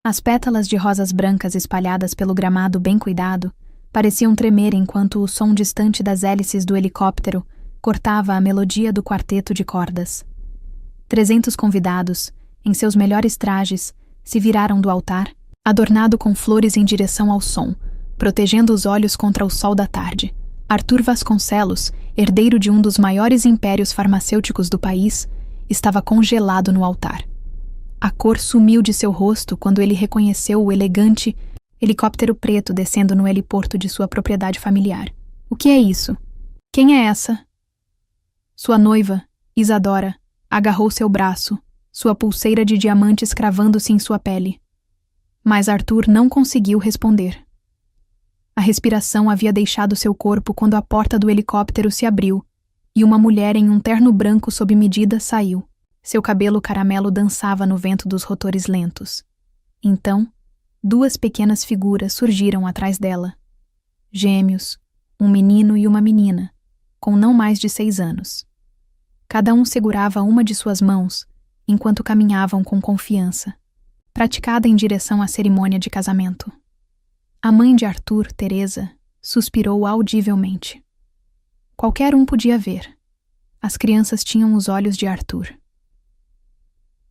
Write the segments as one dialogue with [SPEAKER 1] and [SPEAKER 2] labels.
[SPEAKER 1] As pétalas de rosas brancas espalhadas pelo gramado bem cuidado pareciam tremer enquanto o som distante das hélices do helicóptero cortava a melodia do quarteto de cordas. 300 convidados, em seus melhores trajes, se viraram do altar, adornado com flores em direção ao som, protegendo os olhos contra o sol da tarde. Arthur Vasconcelos, herdeiro de um dos maiores impérios farmacêuticos do país, estava congelado no altar. A cor sumiu de seu rosto quando ele reconheceu o elegante helicóptero preto descendo no heliporto de sua propriedade familiar. O que é isso? Quem é essa? Sua noiva, Isadora, agarrou seu braço, sua pulseira de diamantes cravando-se em sua pele. Mas Arthur não conseguiu responder. A respiração havia deixado seu corpo quando a porta do helicóptero se abriu e uma mulher em um terno branco sob medida saiu. Seu cabelo caramelo dançava no vento dos rotores lentos. Então, 2 pequenas figuras surgiram atrás dela. Gêmeos, um menino e uma menina, com não mais de 6 anos. Cada um segurava uma de suas mãos, enquanto caminhavam com confiança, praticada em direção à cerimônia de casamento. A mãe de Arthur, Teresa, suspirou audivelmente. Qualquer um podia ver. As crianças tinham os olhos de Arthur.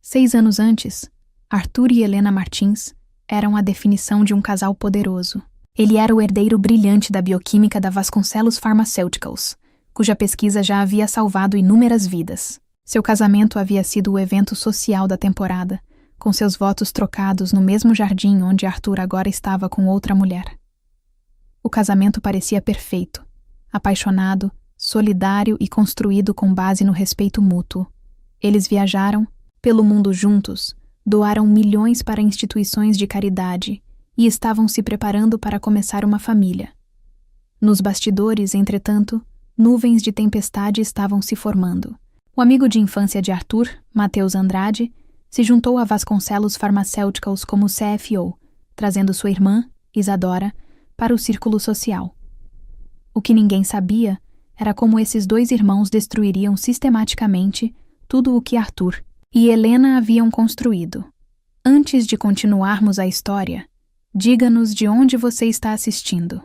[SPEAKER 1] 6 anos antes, Arthur e Helena Martins eram a definição de um casal poderoso. Ele era o herdeiro brilhante da bioquímica da Vasconcelos Pharmaceuticals, cuja pesquisa já havia salvado inúmeras vidas. Seu casamento havia sido o evento social da temporada, com seus votos trocados no mesmo jardim onde Arthur agora estava com outra mulher. O casamento parecia perfeito, apaixonado, solidário e construído com base no respeito mútuo. Eles viajaram pelo mundo juntos, doaram milhões para instituições de caridade e estavam se preparando para começar uma família. Nos bastidores, entretanto, nuvens de tempestade estavam se formando. O amigo de infância de Arthur, Matheus Andrade, se juntou a Vasconcelos Pharmaceuticals como CFO, trazendo sua irmã, Isadora, para o círculo social. O que ninguém sabia era como esses 2 irmãos destruiriam sistematicamente tudo o que Arthur e Helena haviam construído. Antes de continuarmos a história, diga-nos de onde você está assistindo.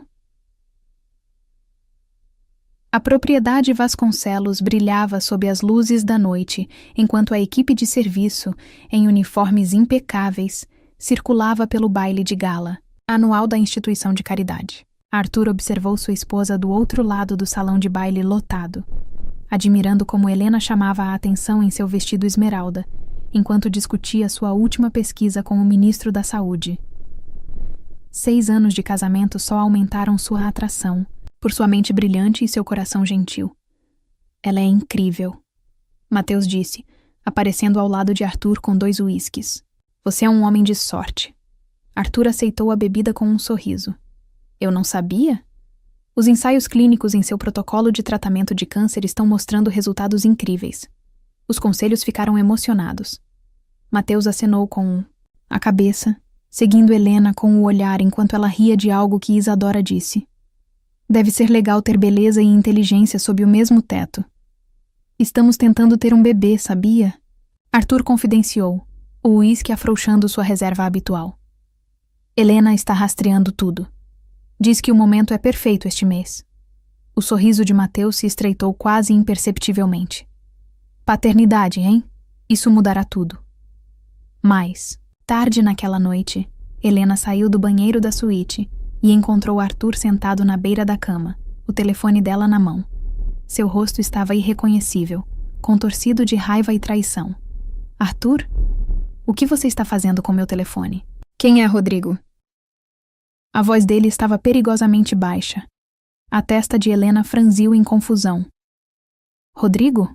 [SPEAKER 1] A propriedade Vasconcelos brilhava sob as luzes da noite, enquanto a equipe de serviço, em uniformes impecáveis, circulava pelo baile de gala, anual da instituição de caridade. Arthur observou sua esposa do outro lado do salão de baile lotado, admirando como Helena chamava a atenção em seu vestido esmeralda, enquanto discutia sua última pesquisa com o ministro da Saúde. 6 anos de casamento só aumentaram sua atração, por sua mente brilhante e seu coração gentil. Ela é incrível, Matheus disse, aparecendo ao lado de Arthur com 2 uísques. Você é um homem de sorte. Arthur aceitou a bebida com um sorriso. Eu não sabia? Os ensaios clínicos em seu protocolo de tratamento de câncer estão mostrando resultados incríveis. Os conselhos ficaram emocionados. Matheus acenou com a cabeça, seguindo Helena com o olhar enquanto ela ria de algo que Isadora disse. Deve ser legal ter beleza e inteligência sob o mesmo teto. Estamos tentando ter um bebê, sabia? Arthur confidenciou, o uísque afrouxando sua reserva habitual. Helena está rastreando tudo. Diz que o momento é perfeito este mês. O sorriso de Matheus se estreitou quase imperceptivelmente. Paternidade, hein? Isso mudará tudo. Mas, tarde naquela noite, Helena saiu do banheiro da suíte e encontrou Arthur sentado na beira da cama, o telefone dela na mão. Seu rosto estava irreconhecível, contorcido de raiva e traição. Arthur? O que você está fazendo com meu telefone? Quem é Rodrigo? A voz dele estava perigosamente baixa. A testa de Helena franziu em confusão. Rodrigo?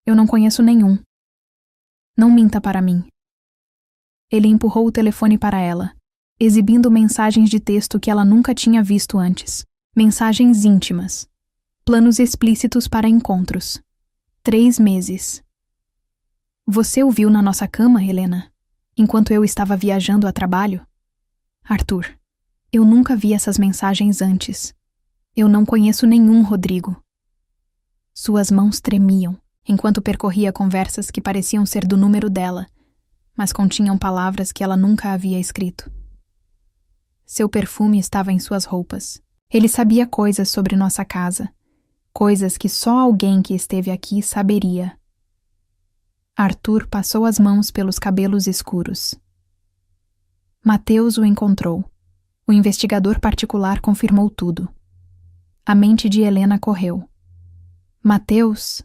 [SPEAKER 1] Eu não conheço nenhum. Não minta para mim. Ele empurrou o telefone para ela, exibindo mensagens de texto que ela nunca tinha visto antes. Mensagens íntimas. Planos explícitos para encontros. 3 meses. Você o viu na nossa cama, Helena? Enquanto eu estava viajando a trabalho? Arthur, eu nunca vi essas mensagens antes. Eu não conheço nenhum Rodrigo. Suas mãos tremiam, enquanto percorria conversas que pareciam ser do número dela, mas continham palavras que ela nunca havia escrito. Seu perfume estava em suas roupas. Ele sabia coisas sobre nossa casa, coisas que só alguém que esteve aqui saberia. Arthur passou as mãos pelos cabelos escuros. Mateus o encontrou. O investigador particular confirmou tudo. A mente de Helena correu. Mateus,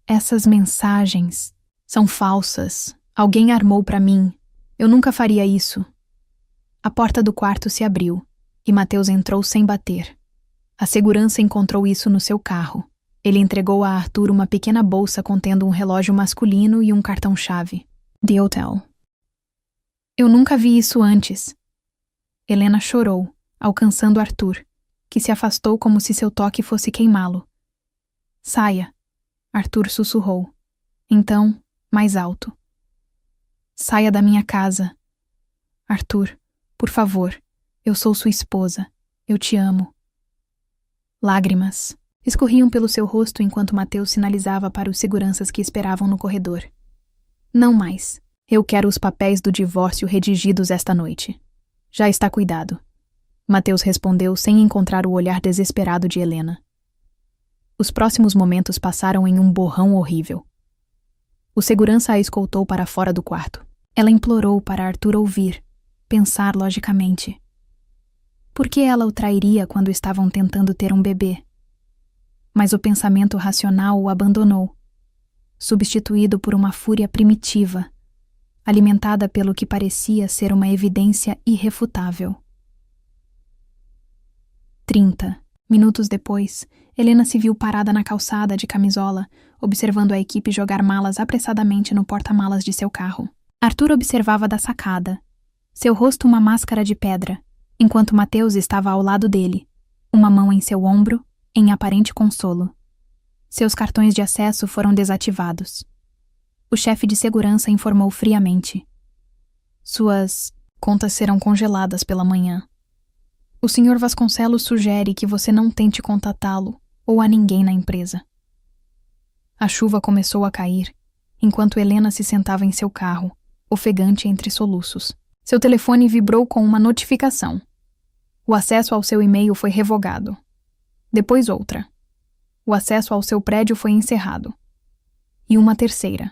[SPEAKER 1] essas mensagens são falsas. Alguém armou para mim. Eu nunca faria isso. A porta do quarto se abriu e Mateus entrou sem bater. A segurança encontrou isso no seu carro. Ele entregou a Arthur uma pequena bolsa contendo um relógio masculino e um cartão-chave. The Hotel. Eu nunca vi isso antes. Helena chorou, alcançando Arthur, que se afastou como se seu toque fosse queimá-lo. Saia, Arthur sussurrou. Então, mais alto. Saia da minha casa. Arthur, por favor, eu sou sua esposa. Eu te amo. Lágrimas escorriam pelo seu rosto enquanto Mateus sinalizava para os seguranças que esperavam no corredor. Não mais. Eu quero os papéis do divórcio redigidos esta noite. Já está cuidado. Mateus respondeu sem encontrar o olhar desesperado de Helena. Os próximos momentos passaram em um borrão horrível. O segurança a escoltou para fora do quarto. Ela implorou para Arthur ouvir, pensar logicamente. Por que ela o trairia quando estavam tentando ter um bebê? Mas o pensamento racional o abandonou, substituído por uma fúria primitiva, alimentada pelo que parecia ser uma evidência irrefutável. 30 minutos depois, Helena se viu parada na calçada de camisola, observando a equipe jogar malas apressadamente no porta-malas de seu carro. Arthur observava da sacada, seu rosto uma máscara de pedra, enquanto Mateus estava ao lado dele, uma mão em seu ombro, em aparente consolo. Seus cartões de acesso foram desativados. O chefe de segurança informou friamente. Suas contas serão congeladas pela manhã. O Sr. Vasconcelos sugere que você não tente contatá-lo ou a ninguém na empresa. A chuva começou a cair, enquanto Helena se sentava em seu carro, ofegante entre soluços. Seu telefone vibrou com uma notificação. O acesso ao seu e-mail foi revogado. Depois outra. O acesso ao seu prédio foi encerrado. E uma terceira.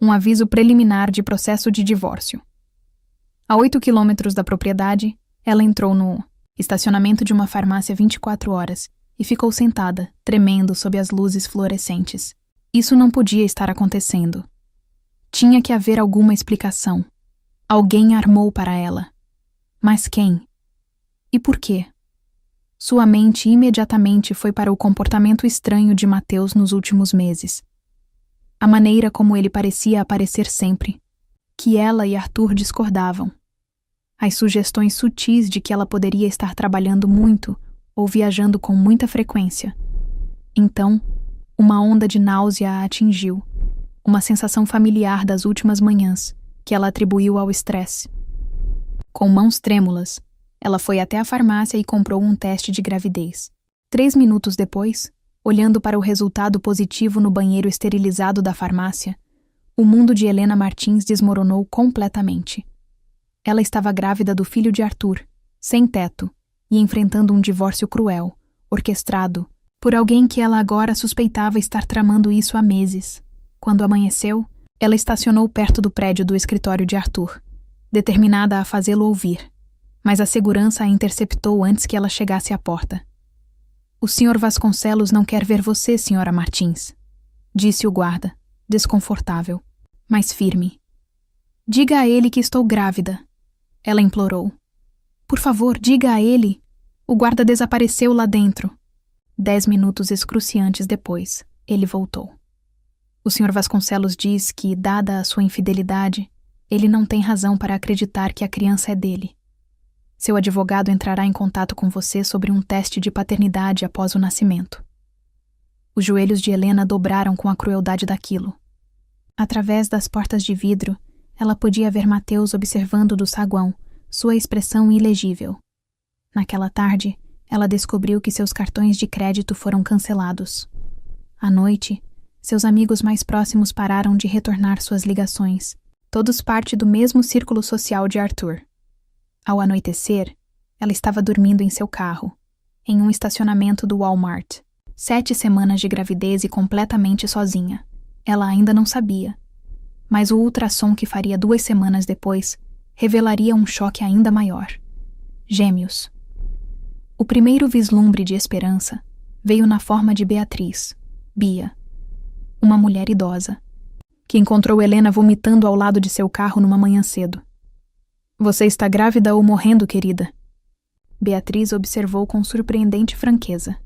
[SPEAKER 1] Um aviso preliminar de processo de divórcio. A 8 quilômetros da propriedade, ela entrou no estacionamento de uma farmácia 24 horas e ficou sentada, tremendo sob as luzes fluorescentes. Isso não podia estar acontecendo. Tinha que haver alguma explicação. Alguém armou para ela. Mas quem? E por quê? Sua mente imediatamente foi para o comportamento estranho de Mateus nos últimos meses. A maneira como ele parecia aparecer sempre. Que ela e Arthur discordavam. As sugestões sutis de que ela poderia estar trabalhando muito ou viajando com muita frequência. Então, uma onda de náusea a atingiu. Uma sensação familiar das últimas manhãs, que ela atribuiu ao estresse. Com mãos trêmulas, ela foi até a farmácia e comprou um teste de gravidez. 3 minutos depois, olhando para o resultado positivo no banheiro esterilizado da farmácia, o mundo de Helena Martins desmoronou completamente. Ela estava grávida do filho de Arthur, sem teto, e enfrentando um divórcio cruel, orquestrado, por alguém que ela agora suspeitava estar tramando isso há meses. Quando amanheceu, ela estacionou perto do prédio do escritório de Arthur, determinada a fazê-lo ouvir. Mas a segurança a interceptou antes que ela chegasse à porta. O Sr. Vasconcelos não quer ver você, Sra. Martins, disse o guarda, desconfortável, mas firme. Diga a ele que estou grávida, ela implorou. Por favor, diga a ele. O guarda desapareceu lá dentro. 10 minutos excruciantes depois, ele voltou. O Sr. Vasconcelos diz que, dada a sua infidelidade, ele não tem razão para acreditar que a criança é dele. Seu advogado entrará em contato com você sobre um teste de paternidade após o nascimento. Os joelhos de Helena dobraram com a crueldade daquilo. Através das portas de vidro, ela podia ver Mateus observando do saguão, sua expressão ilegível. Naquela tarde, ela descobriu que seus cartões de crédito foram cancelados. À noite, seus amigos mais próximos pararam de retornar suas ligações. todos parte do mesmo círculo social de Arthur. Ao anoitecer, ela estava dormindo em seu carro, em um estacionamento do Walmart. 7 semanas de gravidez e completamente sozinha. Ela ainda não sabia. Mas o ultrassom que faria 2 semanas depois revelaria um choque ainda maior. Gêmeos. O primeiro vislumbre de esperança veio na forma de Beatriz, Bia, uma mulher idosa, que encontrou Helena vomitando ao lado de seu carro numa manhã cedo. "Você está grávida ou morrendo, querida?" Beatriz observou com surpreendente franqueza.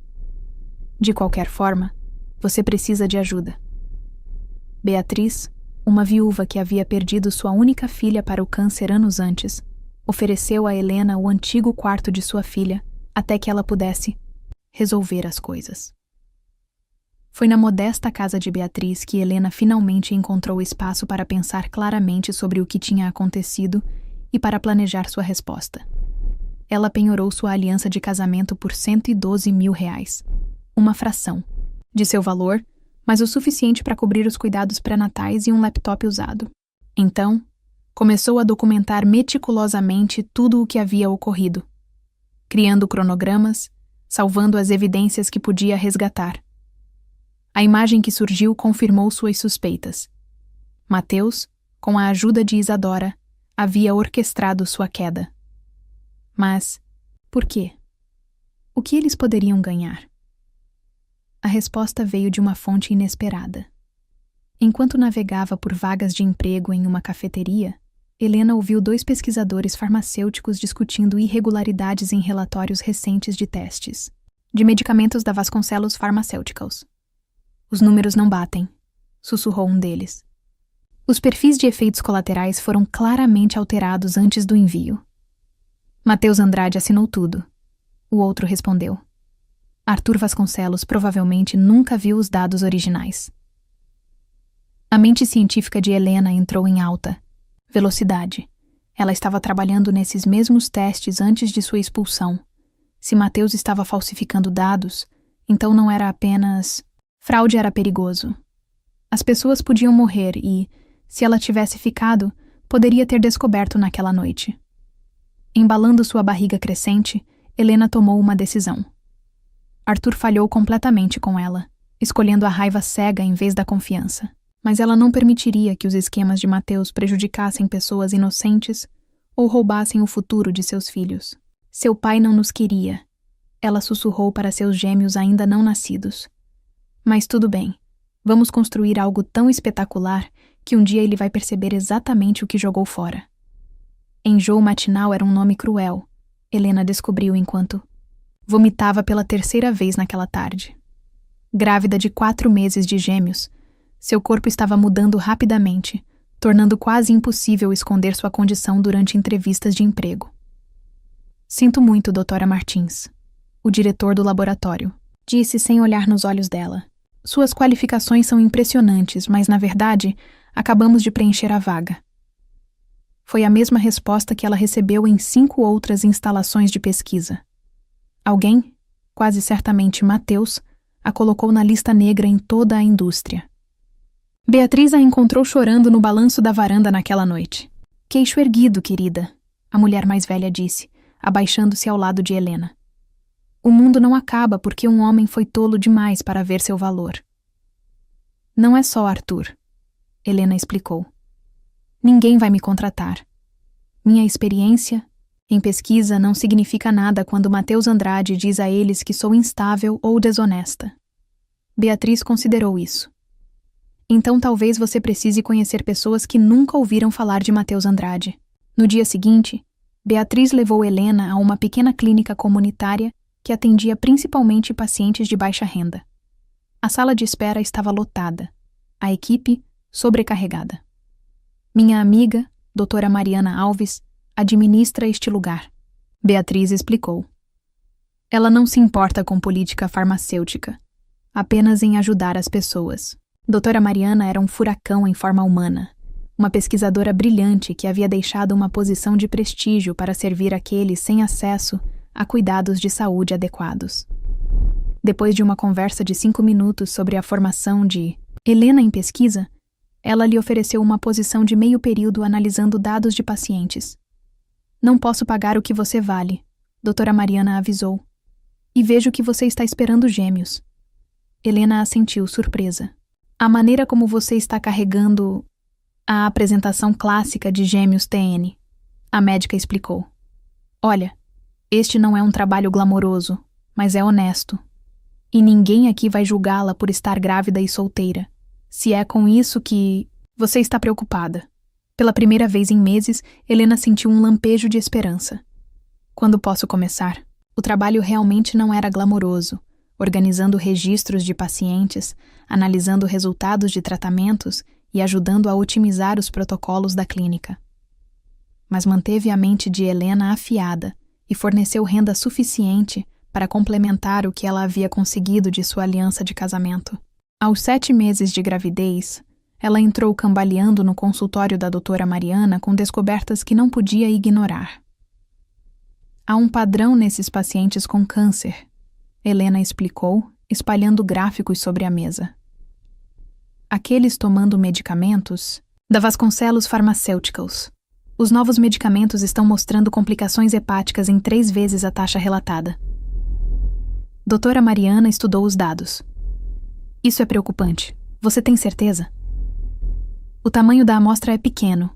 [SPEAKER 1] "De qualquer forma, você precisa de ajuda." Beatriz, uma viúva que havia perdido sua única filha para o câncer anos antes, ofereceu a Helena o antigo quarto de sua filha até que ela pudesse resolver as coisas. Foi na modesta casa de Beatriz que Helena finalmente encontrou espaço para pensar claramente sobre o que tinha acontecido e para planejar sua resposta. Ela penhorou sua aliança de casamento por R$112 mil, uma fração de seu valor, mas o suficiente para cobrir os cuidados pré-natais e um laptop usado. Então, começou a documentar meticulosamente tudo o que havia ocorrido, criando cronogramas, salvando as evidências que podia resgatar. A imagem que surgiu confirmou suas suspeitas. Mateus, com a ajuda de Isadora, havia orquestrado sua queda. Mas, por quê? O que eles poderiam ganhar? A resposta veio de uma fonte inesperada. Enquanto navegava por vagas de emprego em uma cafeteria, Helena ouviu 2 pesquisadores farmacêuticos discutindo irregularidades em relatórios recentes de testes de medicamentos da Vasconcelos Pharmaceuticals. "Os números não batem", sussurrou um deles. "Os perfis de efeitos colaterais foram claramente alterados antes do envio." Mateus Andrade assinou tudo. O outro respondeu. Arthur Vasconcelos provavelmente nunca viu os dados originais. A mente científica de Helena entrou em alta velocidade. Ela estava trabalhando nesses mesmos testes antes de sua expulsão. Se Mateus estava falsificando dados, então não era apenas... Fraude era perigoso. As pessoas podiam morrer e, se ela tivesse ficado, poderia ter descoberto naquela noite. Embalando sua barriga crescente, Helena tomou uma decisão. Arthur falhou completamente com ela, escolhendo a raiva cega em vez da confiança. Mas ela não permitiria que os esquemas de Mateus prejudicassem pessoas inocentes ou roubassem o futuro de seus filhos. "Seu pai não nos queria", ela sussurrou para seus gêmeos ainda não nascidos. "Mas tudo bem, vamos construir algo tão espetacular que um dia ele vai perceber exatamente o que jogou fora." Enjoo matinal era um nome cruel, Helena descobriu enquanto vomitava pela 3ª vez naquela tarde. Grávida de 4 meses de gêmeos, seu corpo estava mudando rapidamente, tornando quase impossível esconder sua condição durante entrevistas de emprego. "Sinto muito, doutora Martins", o diretor do laboratório disse sem olhar nos olhos dela. "Suas qualificações são impressionantes, mas, na verdade, acabamos de preencher a vaga." Foi a mesma resposta que ela recebeu em 5 outras instalações de pesquisa. Alguém, quase certamente Mateus, a colocou na lista negra em toda a indústria. Beatriz a encontrou chorando no balanço da varanda naquela noite. "Queixo erguido, querida", a mulher mais velha disse, abaixando-se ao lado de Helena. "O mundo não acaba porque um homem foi tolo demais para ver seu valor." "Não é só Arthur", Helena explicou. "Ninguém vai me contratar. Minha experiência em pesquisa não significa nada quando Mateus Andrade diz a eles que sou instável ou desonesta." Beatriz considerou isso. "Então talvez você precise conhecer pessoas que nunca ouviram falar de Mateus Andrade." No dia seguinte, Beatriz levou Helena a uma pequena clínica comunitária que atendia principalmente pacientes de baixa renda. A sala de espera estava lotada, a equipe sobrecarregada. "Minha amiga, doutora Mariana Alves, administra este lugar", Beatriz explicou. "Ela não se importa com política farmacêutica, apenas em ajudar as pessoas." Doutora Mariana era um furacão em forma humana, uma pesquisadora brilhante que havia deixado uma posição de prestígio para servir aqueles sem acesso a cuidados de saúde adequados. Depois de uma conversa de 5 minutos sobre a formação de Helena em pesquisa, Ela lhe ofereceu uma posição de meio período analisando dados de pacientes. Não posso pagar o que você vale, doutora Mariana avisou. E vejo que você está esperando gêmeos. Helena assentiu, surpresa. A maneira como você está carregando a apresentação clássica de gêmeos TN, a médica explicou. Olha, este não é um trabalho glamouroso, mas é honesto. E ninguém aqui vai julgá-la por estar grávida e solteira. Se é com isso que você está preocupada. Pela primeira vez em meses, Helena sentiu um lampejo de esperança. Quando posso começar? O trabalho realmente não era glamouroso, organizando registros de pacientes, analisando resultados de tratamentos e ajudando a otimizar os protocolos da clínica. Mas manteve a mente de Helena afiada e forneceu renda suficiente para complementar o que ela havia conseguido de sua aliança de casamento. Aos 7 meses de gravidez, ela entrou cambaleando no consultório da doutora Mariana com descobertas que não podia ignorar. Há um padrão nesses pacientes com câncer, Helena explicou, espalhando gráficos sobre a mesa. Aqueles tomando medicamentos da Vasconcelos Pharmaceuticals. Os novos medicamentos estão mostrando complicações hepáticas em 3 vezes a taxa relatada. Doutora Mariana estudou os dados. Isso é preocupante. Você tem certeza? O tamanho da amostra é pequeno,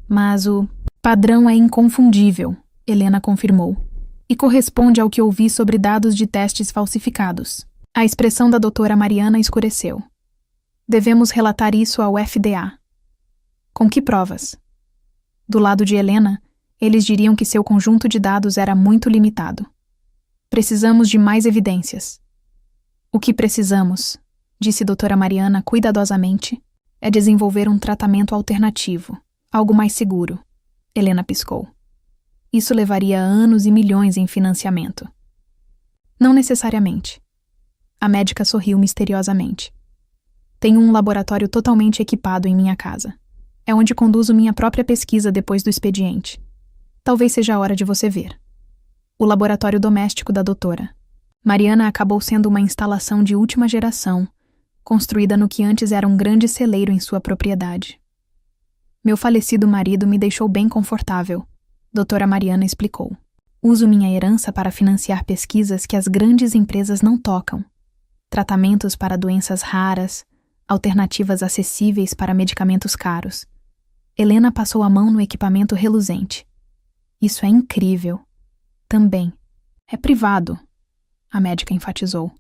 [SPEAKER 1] mas o padrão é inconfundível, Helena confirmou, e corresponde ao que ouvi sobre dados de testes falsificados. A expressão da doutora Mariana escureceu. Devemos relatar isso ao FDA. Com que provas? Do lado de Helena, eles diriam que seu conjunto de dados era muito limitado. Precisamos de mais evidências. O que precisamos, disse doutora Mariana cuidadosamente, é desenvolver um tratamento alternativo, algo mais seguro. Helena piscou. Isso levaria anos e milhões em financiamento. Não necessariamente. A médica sorriu misteriosamente. Tenho um laboratório totalmente equipado em minha casa. É onde conduzo minha própria pesquisa depois do expediente. Talvez seja a hora de você ver. O laboratório doméstico da doutora. Mariana acabou sendo uma instalação de última geração, construída no que antes era um grande celeiro em sua propriedade. Meu falecido marido me deixou bem confortável, doutora Mariana explicou. Uso minha herança para financiar pesquisas que as grandes empresas não tocam. Tratamentos para doenças raras, alternativas acessíveis para medicamentos caros. Helena passou a mão no equipamento reluzente. Isso é incrível. Também. É privado, a médica enfatizou.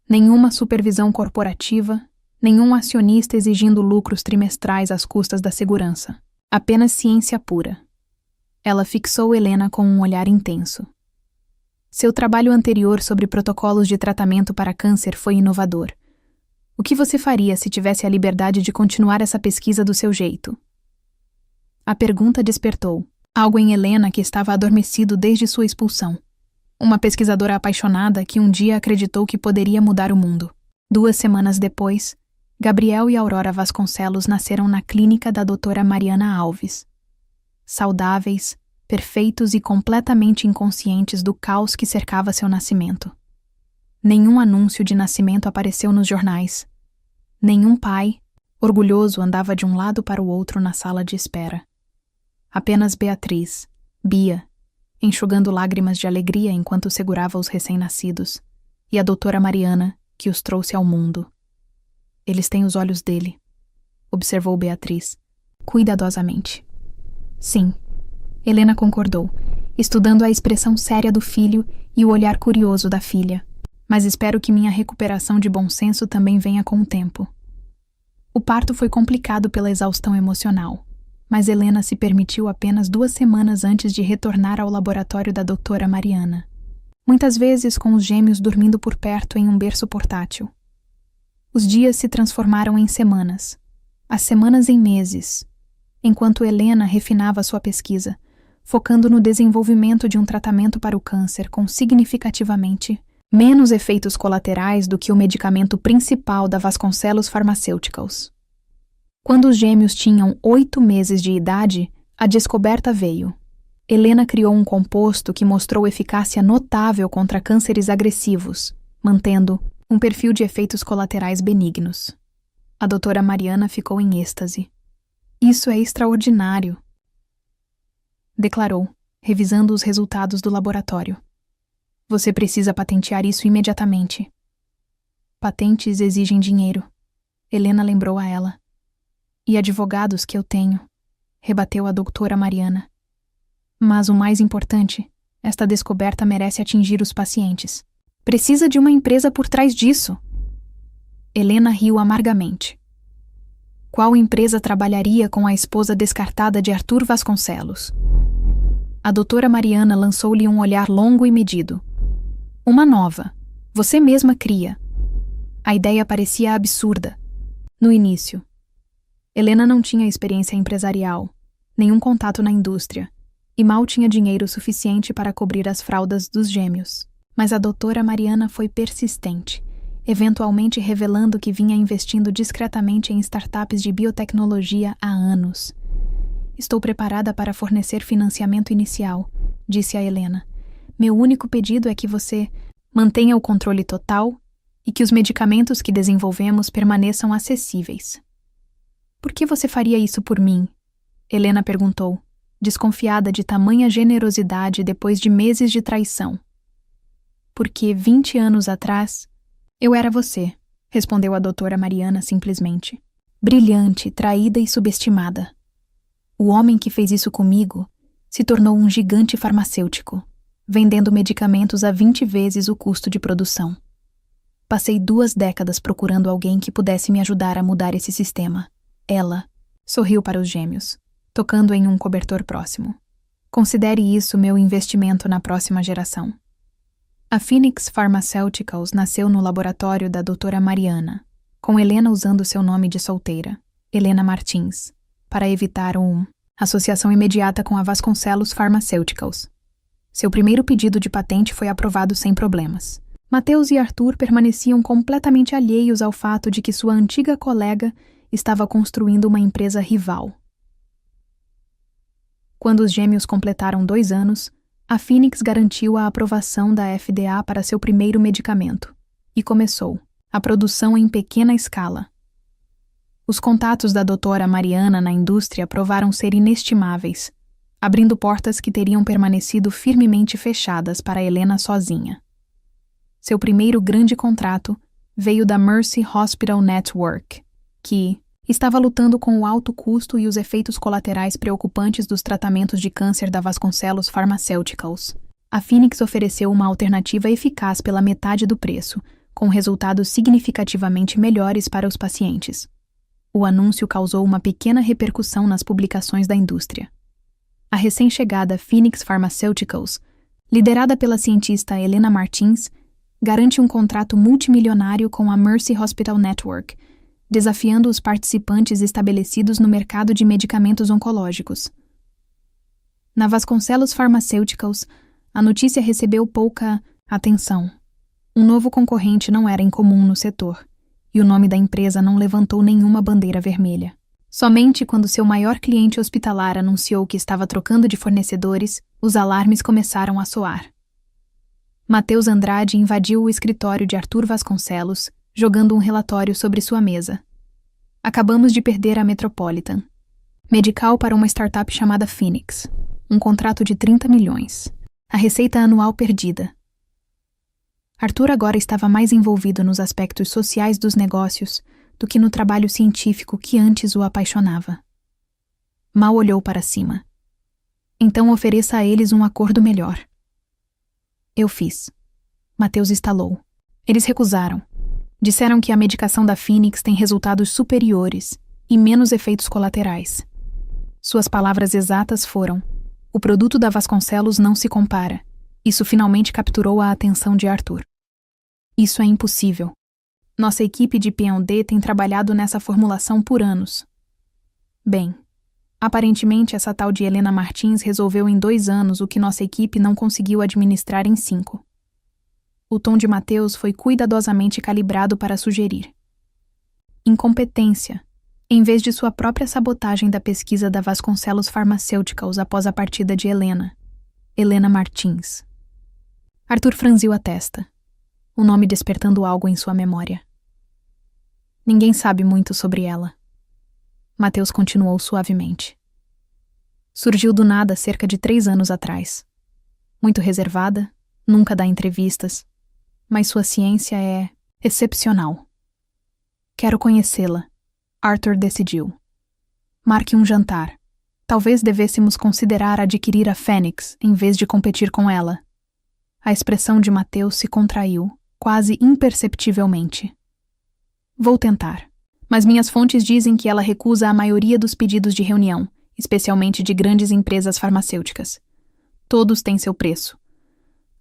[SPEAKER 1] Nenhuma supervisão corporativa, nenhum acionista exigindo lucros trimestrais às custas da segurança. Apenas ciência pura. Ela fixou Helena com um olhar intenso. Seu trabalho anterior sobre protocolos de tratamento para câncer foi inovador. O que você faria se tivesse a liberdade de continuar essa pesquisa do seu jeito? A pergunta despertou algo em Helena que estava adormecido desde sua expulsão. Uma pesquisadora apaixonada que um dia acreditou que poderia mudar o mundo. 2 semanas depois, Gabriel e Aurora Vasconcelos nasceram na clínica da doutora Mariana Alves. Saudáveis, perfeitos e completamente inconscientes do caos que cercava seu nascimento. Nenhum anúncio de nascimento apareceu nos jornais. Nenhum pai, orgulhoso, andava de um lado para o outro na sala de espera. Apenas Beatriz, Bia, enxugando lágrimas de alegria enquanto segurava os recém-nascidos, e a doutora Mariana, que os trouxe ao mundo. Eles têm os olhos dele, observou Beatriz, cuidadosamente. Sim, Helena concordou, estudando a expressão séria do filho e o olhar curioso da filha. Mas espero que minha recuperação de bom senso também venha com o tempo. O parto foi complicado pela exaustão emocional, mas Helena se permitiu apenas 2 semanas antes de retornar ao laboratório da doutora Mariana. Muitas vezes com os gêmeos dormindo por perto em um berço portátil. Os dias se transformaram em semanas, as semanas em meses, enquanto Helena refinava sua pesquisa, focando no desenvolvimento de um tratamento para o câncer com significativamente menos efeitos colaterais do que o medicamento principal da Vasconcelos Pharmaceuticals. Quando os gêmeos tinham 8 meses de idade, a descoberta veio. Helena criou um composto que mostrou eficácia notável contra cânceres agressivos, mantendo um perfil de efeitos colaterais benignos. A doutora Mariana ficou em êxtase. Isso é extraordinário, declarou, revisando os resultados do laboratório. Você precisa patentear isso imediatamente. Patentes exigem dinheiro, Helena lembrou a ela. E advogados que eu tenho, rebateu a doutora Mariana. Mas o mais importante, esta descoberta merece atingir os pacientes. Precisa de uma empresa por trás disso. Helena riu amargamente. Qual empresa trabalharia com a esposa descartada de Arthur Vasconcelos? A doutora Mariana lançou-lhe um olhar longo e medido. Uma nova. Você mesma cria. A ideia parecia absurda. No início. Helena não tinha experiência empresarial, nenhum contato na indústria, e mal tinha dinheiro suficiente para cobrir as fraldas dos gêmeos. Mas a doutora Mariana foi persistente, eventualmente revelando que vinha investindo discretamente em startups de biotecnologia há anos. Estou preparada para fornecer financiamento inicial, disse a Helena. Meu único pedido é que você mantenha o controle total e que os medicamentos que desenvolvemos permaneçam acessíveis. Por que você faria isso por mim? Helena perguntou, desconfiada de tamanha generosidade depois de meses de traição. Porque 20 anos atrás, eu era você, respondeu a doutora Mariana simplesmente. Brilhante, traída e subestimada. O homem que fez isso comigo se tornou um gigante farmacêutico, vendendo medicamentos a 20 vezes o custo de produção. Passei 2 décadas procurando alguém que pudesse me ajudar a mudar esse sistema. Ela sorriu para os gêmeos, tocando em um cobertor próximo. Considere isso meu investimento na próxima geração. A Phoenix Pharmaceuticals nasceu no laboratório da doutora Mariana, com Helena usando seu nome de solteira, Helena Martins, para evitar associação imediata com a Vasconcelos Pharmaceuticals. Seu primeiro pedido de patente foi aprovado sem problemas. Mateus e Arthur permaneciam completamente alheios ao fato de que sua antiga colega estava construindo uma empresa rival. Quando os gêmeos completaram 2 anos, a Phoenix garantiu a aprovação da FDA para seu primeiro medicamento e começou a produção em pequena escala. Os contatos da doutora Mariana na indústria provaram ser inestimáveis, abrindo portas que teriam permanecido firmemente fechadas para Helena sozinha. Seu primeiro grande contrato veio da Mercy Hospital Network, que estava lutando com o alto custo e os efeitos colaterais preocupantes dos tratamentos de câncer da Vasconcelos Pharmaceuticals. A Phoenix ofereceu uma alternativa eficaz pela metade do preço, com resultados significativamente melhores para os pacientes. O anúncio causou uma pequena repercussão nas publicações da indústria. A recém-chegada Phoenix Pharmaceuticals, liderada pela cientista Helena Martins, garante um contrato multimilionário com a Mercy Hospital Network, desafiando os participantes estabelecidos no mercado de medicamentos oncológicos. Na Vasconcelos Pharmaceuticals, a notícia recebeu pouca atenção. Um novo concorrente não era incomum no setor, e o nome da empresa não levantou nenhuma bandeira vermelha. Somente quando seu maior cliente hospitalar anunciou que estava trocando de fornecedores, os alarmes começaram a soar. Mateus Andrade invadiu o escritório de Arthur Vasconcelos, jogando um relatório sobre sua mesa. Acabamos de perder a Metropolitan. Medical para uma startup chamada Phoenix. Um contrato de 30 milhões. A receita anual perdida. Arthur agora estava mais envolvido nos aspectos sociais dos negócios do que no trabalho científico que antes o apaixonava. Mal olhou para cima. Então ofereça a eles um acordo melhor. Eu fiz. Mateus estalou. Eles recusaram. Disseram que a medicação da Phoenix tem resultados superiores e menos efeitos colaterais. Suas palavras exatas foram: o produto da Vasconcelos não se compara. Isso finalmente capturou a atenção de Arthur. Isso é impossível. Nossa equipe de P&D tem trabalhado nessa formulação por anos. Bem, aparentemente essa tal de Helena Martins resolveu em 2 anos o que nossa equipe não conseguiu administrar em 5. O tom de Mateus foi cuidadosamente calibrado para sugerir incompetência, em vez de sua própria sabotagem da pesquisa da Vasconcelos Pharmaceuticals após a partida de Helena Martins. Arthur franziu a testa, o nome despertando algo em sua memória. Ninguém sabe muito sobre ela. Mateus continuou suavemente. Surgiu do nada cerca de 3 anos atrás. Muito reservada, nunca dá entrevistas, mas sua ciência é excepcional. Quero conhecê-la. Arthur decidiu. Marque um jantar. Talvez devêssemos considerar adquirir a Fênix em vez de competir com ela. A expressão de Mateus se contraiu, quase imperceptivelmente. Vou tentar, mas minhas fontes dizem que ela recusa a maioria dos pedidos de reunião, especialmente de grandes empresas farmacêuticas. Todos têm seu preço.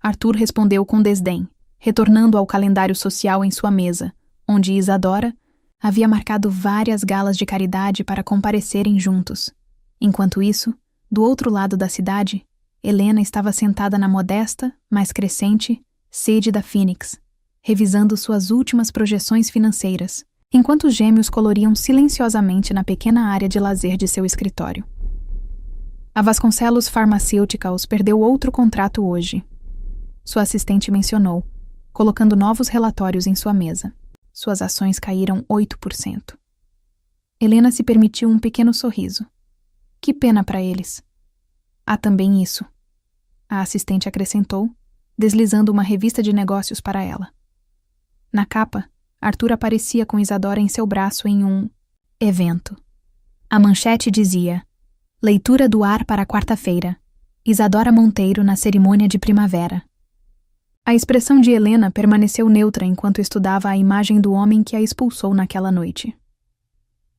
[SPEAKER 1] Arthur respondeu com desdém, retornando ao calendário social em sua mesa, onde Isadora havia marcado várias galas de caridade para comparecerem juntos. Enquanto isso, do outro lado da cidade, Helena estava sentada na modesta, mas crescente, sede da Phoenix, revisando suas últimas projeções financeiras, enquanto os gêmeos coloriam silenciosamente na pequena área de lazer de seu escritório. A Vasconcelos Pharmaceuticals perdeu outro contrato hoje. Sua assistente mencionou, colocando novos relatórios em sua mesa. Suas ações caíram 8%. Helena se permitiu um pequeno sorriso. Que pena para eles. Há também isso. A assistente acrescentou, deslizando uma revista de negócios para ela. Na capa, Arthur aparecia com Isadora em seu braço em um evento. A manchete dizia: Leitura do ar para quarta-feira. Isadora Monteiro na cerimônia de primavera. A expressão de Helena permaneceu neutra enquanto estudava a imagem do homem que a expulsou naquela noite.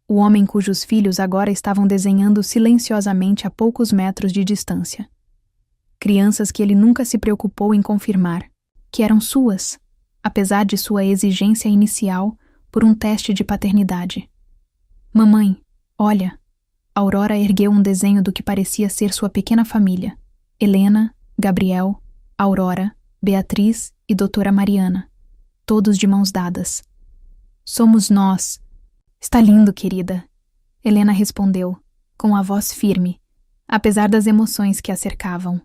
[SPEAKER 1] O homem cujos filhos agora estavam desenhando silenciosamente a poucos metros de distância. Crianças que ele nunca se preocupou em confirmar, que eram suas, apesar de sua exigência inicial por um teste de paternidade. Mamãe, olha. Aurora ergueu um desenho do que parecia ser sua pequena família. Helena, Gabriel, Aurora, Beatriz e doutora Mariana, todos de mãos dadas. Somos nós. Está lindo, querida. Helena respondeu, com a voz firme, apesar das emoções que a cercavam.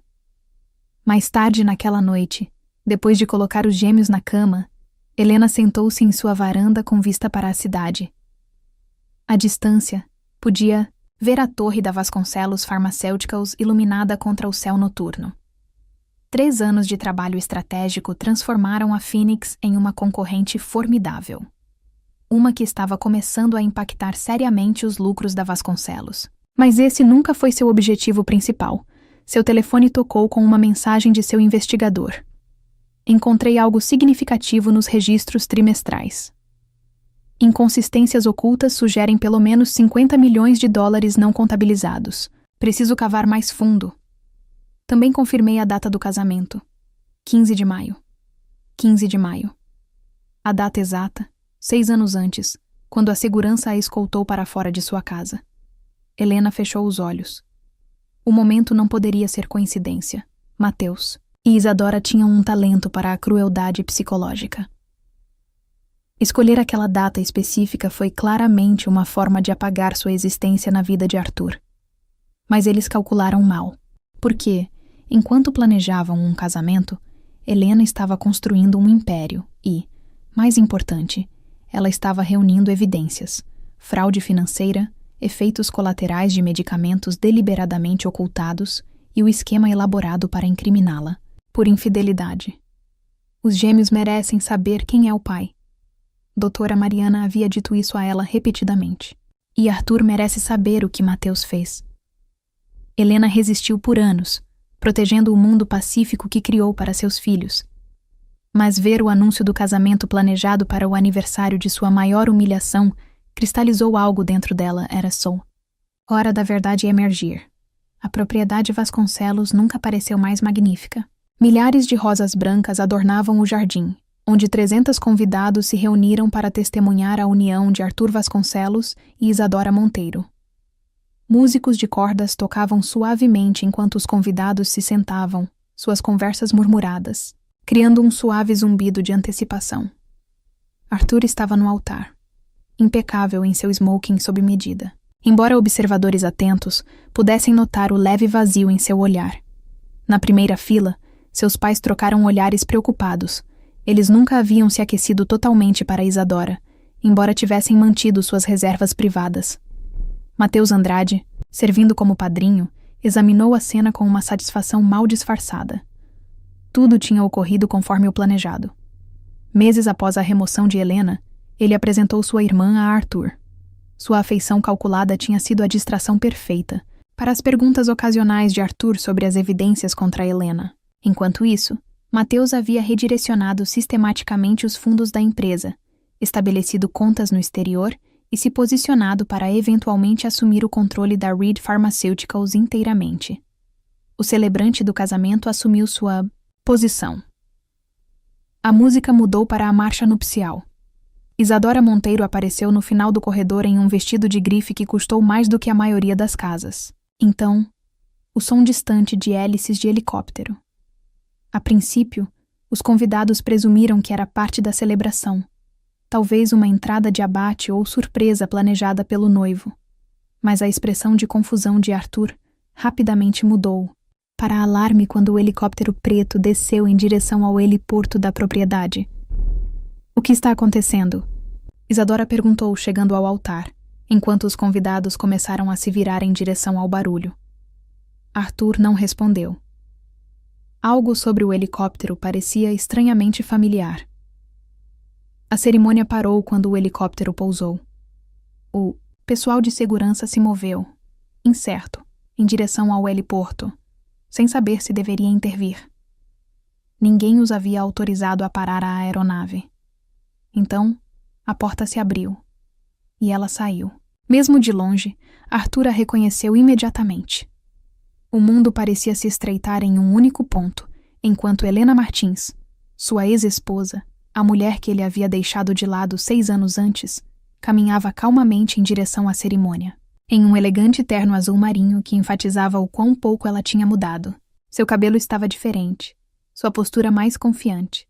[SPEAKER 1] Mais tarde naquela noite, depois de colocar os gêmeos na cama, Helena sentou-se em sua varanda com vista para a cidade. À distância, podia ver a torre da Vasconcelos Pharmaceuticals iluminada contra o céu noturno. 3 anos de trabalho estratégico transformaram a Phoenix em uma concorrente formidável. Uma que estava começando a impactar seriamente os lucros da Vasconcelos. Mas esse nunca foi seu objetivo principal. Seu telefone tocou com uma mensagem de seu investigador. Encontrei algo significativo nos registros trimestrais. Inconsistências ocultas sugerem pelo menos $50 milhões não contabilizados. Preciso cavar mais fundo. Também confirmei a data do casamento. 15 de maio. 15 de maio. A data exata, 6 anos antes, quando a segurança a escoltou para fora de sua casa. Helena fechou os olhos. O momento não poderia ser coincidência. Mateus e Isadora tinham um talento para a crueldade psicológica. Escolher aquela data específica foi claramente uma forma de apagar sua existência na vida de Arthur. Mas eles calcularam mal. Porque, enquanto planejavam um casamento, Helena estava construindo um império e, mais importante, ela estava reunindo evidências, fraude financeira, efeitos colaterais de medicamentos deliberadamente ocultados e o esquema elaborado para incriminá-la, por infidelidade. Os gêmeos merecem saber quem é o pai. Doutora Mariana havia dito isso a ela repetidamente. E Arthur merece saber o que Mateus fez. Helena resistiu por anos, protegendo o mundo pacífico que criou para seus filhos. Mas ver o anúncio do casamento planejado para o aniversário de sua maior humilhação cristalizou algo dentro dela, era só. Hora da verdade emergir. A propriedade Vasconcelos nunca pareceu mais magnífica. Milhares de rosas brancas adornavam o jardim, onde 300 convidados se reuniram para testemunhar a união de Arthur Vasconcelos e Isadora Monteiro. Músicos de cordas tocavam suavemente enquanto os convidados se sentavam, suas conversas murmuradas, criando um suave zumbido de antecipação. Arthur estava no altar, impecável em seu smoking sob medida, embora observadores atentos pudessem notar o leve vazio em seu olhar. Na primeira fila, seus pais trocaram olhares preocupados. Eles nunca haviam se aquecido totalmente para Isadora, embora tivessem mantido suas reservas privadas. Mateus Andrade, servindo como padrinho, examinou a cena com uma satisfação mal disfarçada. Tudo tinha ocorrido conforme o planejado. Meses após a remoção de Helena, ele apresentou sua irmã a Arthur. Sua afeição calculada tinha sido a distração perfeita para as perguntas ocasionais de Arthur sobre as evidências contra Helena. Enquanto isso, Mateus havia redirecionado sistematicamente os fundos da empresa, estabelecido contas no exterior e se posicionado para eventualmente assumir o controle da Reed Pharmaceuticals inteiramente. O celebrante do casamento assumiu sua posição. A música mudou para a marcha nupcial. Isadora Monteiro apareceu no final do corredor em um vestido de grife que custou mais do que a maioria das casas. Então, o som distante de hélices de helicóptero. A princípio, os convidados presumiram que era parte da celebração, talvez uma entrada de abate ou surpresa planejada pelo noivo. Mas a expressão de confusão de Arthur rapidamente mudou para alarme quando o helicóptero preto desceu em direção ao heliporto da propriedade. "O que está acontecendo?" Isadora perguntou, chegando ao altar, enquanto os convidados começaram a se virar em direção ao barulho. Arthur não respondeu. Algo sobre o helicóptero parecia estranhamente familiar. A cerimônia parou quando o helicóptero pousou. O pessoal de segurança se moveu, incerto, em direção ao heliporto, sem saber se deveria intervir. Ninguém os havia autorizado a parar a aeronave. Então, a porta se abriu, e ela saiu. Mesmo de longe, Arthur a reconheceu imediatamente. O mundo parecia se estreitar em um único ponto, enquanto Helena Martins, sua ex-esposa, a mulher que ele havia deixado de lado 6 anos antes, caminhava calmamente em direção à cerimônia, em um elegante terno azul marinho que enfatizava o quão pouco ela tinha mudado. Seu cabelo estava diferente, sua postura mais confiante.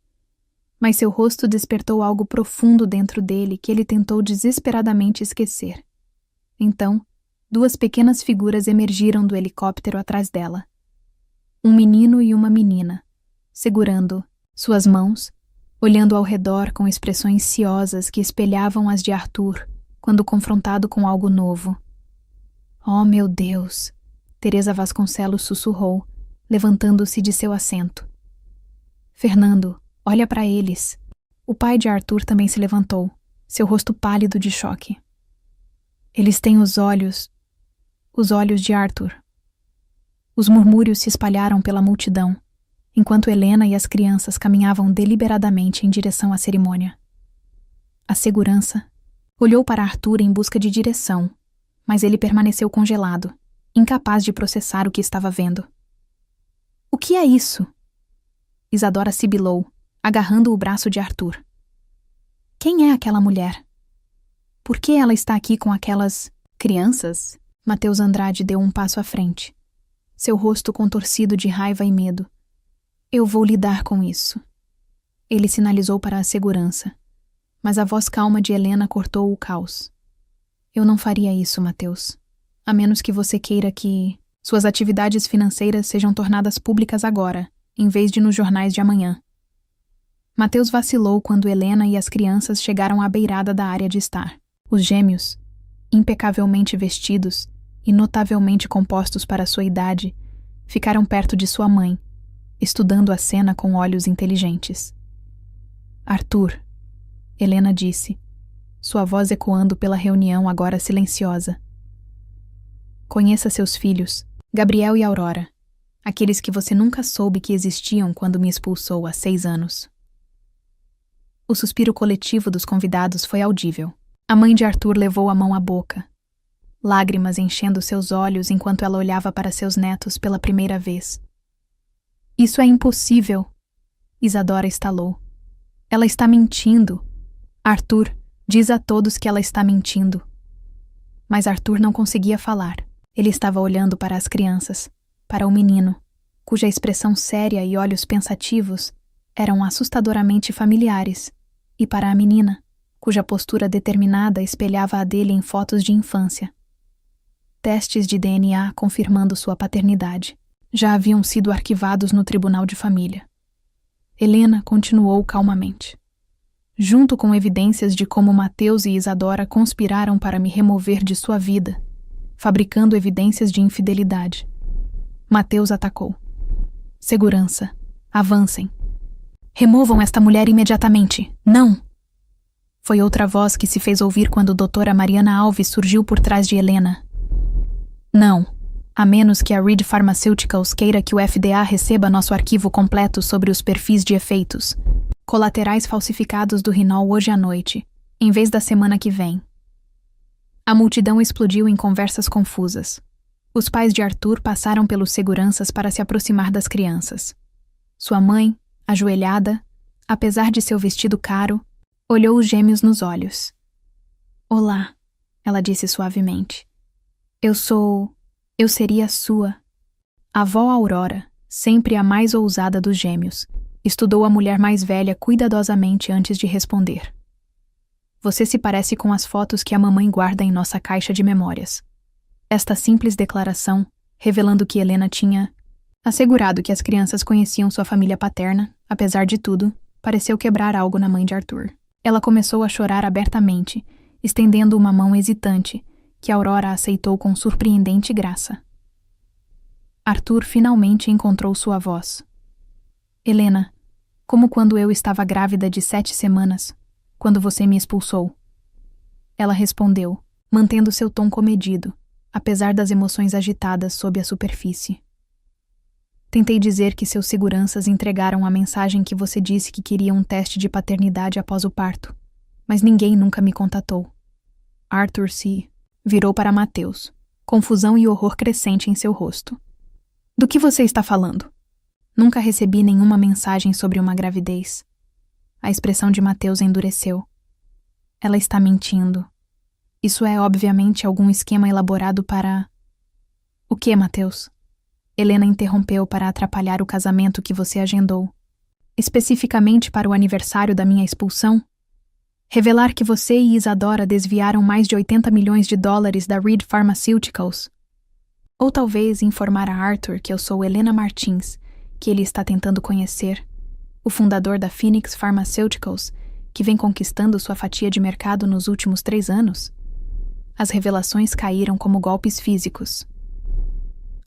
[SPEAKER 1] Mas seu rosto despertou algo profundo dentro dele que ele tentou desesperadamente esquecer. Então, 2 pequenas figuras emergiram do helicóptero atrás dela. Um menino e uma menina, segurando suas mãos, olhando ao redor com expressões ciosas que espelhavam as de Arthur quando confrontado com algo novo. "Oh, meu Deus!" Teresa Vasconcelos sussurrou, levantando-se de seu assento. "Fernando, olha para eles." O pai de Arthur também se levantou, seu rosto pálido de choque. "Eles têm os olhos de Arthur." Os murmúrios se espalharam pela multidão, enquanto Helena e as crianças caminhavam deliberadamente em direção à cerimônia. A segurança olhou para Arthur em busca de direção, mas ele permaneceu congelado, incapaz de processar o que estava vendo. "O que é isso?" Isadora sibilou, agarrando o braço de Arthur. "Quem é aquela mulher? Por que ela está aqui com aquelas crianças?" Mateus Andrade deu um passo à frente, seu rosto contorcido de raiva e medo. "Eu vou lidar com isso." Ele sinalizou para a segurança, mas a voz calma de Helena cortou o caos. "Eu não faria isso, Mateus, a menos que você queira que suas atividades financeiras sejam tornadas públicas agora, em vez de nos jornais de amanhã." Mateus vacilou quando Helena e as crianças chegaram à beirada da área de estar. Os gêmeos, impecavelmente vestidos e notavelmente compostos para sua idade, ficaram perto de sua mãe, estudando a cena com olhos inteligentes. "Arthur", Helena disse, sua voz ecoando pela reunião agora silenciosa. "Conheça seus filhos, Gabriel e Aurora, aqueles que você nunca soube que existiam quando me expulsou há 6 anos. O suspiro coletivo dos convidados foi audível. A mãe de Arthur levou a mão à boca, lágrimas enchendo seus olhos enquanto ela olhava para seus netos pela primeira vez. "Isso é impossível!" Isadora estalou. "Ela está mentindo! Arthur, diz a todos que ela está mentindo." Mas Arthur não conseguia falar. Ele estava olhando para as crianças, para o menino, cuja expressão séria e olhos pensativos eram assustadoramente familiares, e para a menina, cuja postura determinada espelhava a dele em fotos de infância. Testes de DNA confirmando sua paternidade já haviam sido arquivados no tribunal de família. Helena continuou calmamente. junto com evidências de como Mateus e Isadora conspiraram para me remover de sua vida, fabricando evidências de infidelidade. Mateus atacou. Segurança. Avancem. Removam esta mulher imediatamente. Não! Foi outra voz que se fez ouvir quando doutora Mariana Alves surgiu por trás de Helena. Não, a menos que a Reed Pharmaceuticals queira que o FDA receba nosso arquivo completo sobre os perfis de efeitos colaterais falsificados do Rinol hoje à noite, em vez da semana que vem. A multidão explodiu em conversas confusas. Os pais de Arthur passaram pelos seguranças para se aproximar das crianças. Sua mãe, ajoelhada, apesar de seu vestido caro, olhou os gêmeos nos olhos. Olá, ela disse suavemente. Eu seria sua. A avó Aurora, sempre a mais ousada dos gêmeos, estudou a mulher mais velha cuidadosamente antes de responder. Você se parece com as fotos que a mamãe guarda em nossa caixa de memórias. Esta simples declaração, revelando que Helena tinha assegurado que as crianças conheciam sua família paterna, apesar de tudo, pareceu quebrar algo na mãe de Arthur. Ela começou a chorar abertamente, estendendo uma mão hesitante, que Aurora aceitou com surpreendente graça. Arthur finalmente encontrou sua voz. Helena, como quando eu estava grávida de 7 semanas, quando você me expulsou. Ela respondeu, mantendo seu tom comedido, apesar das emoções agitadas sob a superfície. Tentei dizer que seus seguranças entregaram a mensagem que você disse que queria um teste de paternidade após o parto, mas ninguém nunca me contatou. Arthur se virou para Mateus, confusão e horror crescente em seu rosto. Do que você está falando? Nunca recebi nenhuma mensagem sobre uma gravidez. A expressão de Mateus endureceu. Ela está mentindo. Isso é, obviamente, algum esquema elaborado para... O que, Mateus? Helena interrompeu para atrapalhar o casamento que você agendou. Especificamente para o aniversário da minha expulsão? Revelar que você e Isadora desviaram mais de 80 milhões de dólares da Reed Pharmaceuticals? Ou talvez informar a Arthur que eu sou Helena Martins, que ele está tentando conhecer, o fundador da Phoenix Pharmaceuticals, que vem conquistando sua fatia de mercado nos últimos 3 anos? As revelações caíram como golpes físicos.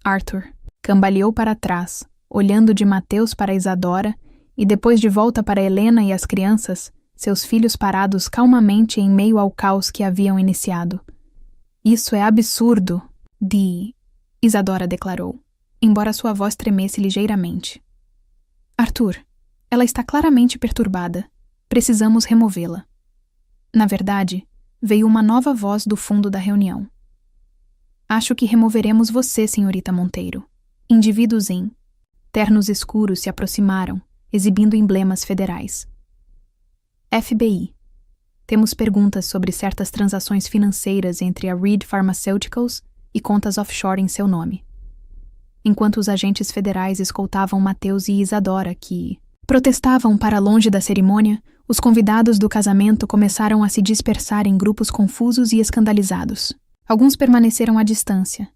[SPEAKER 1] Arthur cambaleou para trás, olhando de Mateus para Isadora e depois de volta para Helena e as crianças, seus filhos parados calmamente em meio ao caos que haviam iniciado. Isso é absurdo, Isadora declarou, embora sua voz tremesse ligeiramente. Arthur, ela está claramente perturbada. Precisamos removê-la. Na verdade, veio uma nova voz do fundo da reunião. Acho que removeremos você, senhorita Monteiro. Indivíduos em ternos escuros se aproximaram, exibindo emblemas federais. FBI. Temos perguntas sobre certas transações financeiras entre a Reed Pharmaceuticals e contas offshore em seu nome. Enquanto os agentes federais escoltavam Mateus e Isadora, que protestavam para longe da cerimônia, os convidados do casamento começaram a se dispersar em grupos confusos e escandalizados. Alguns permaneceram à distância,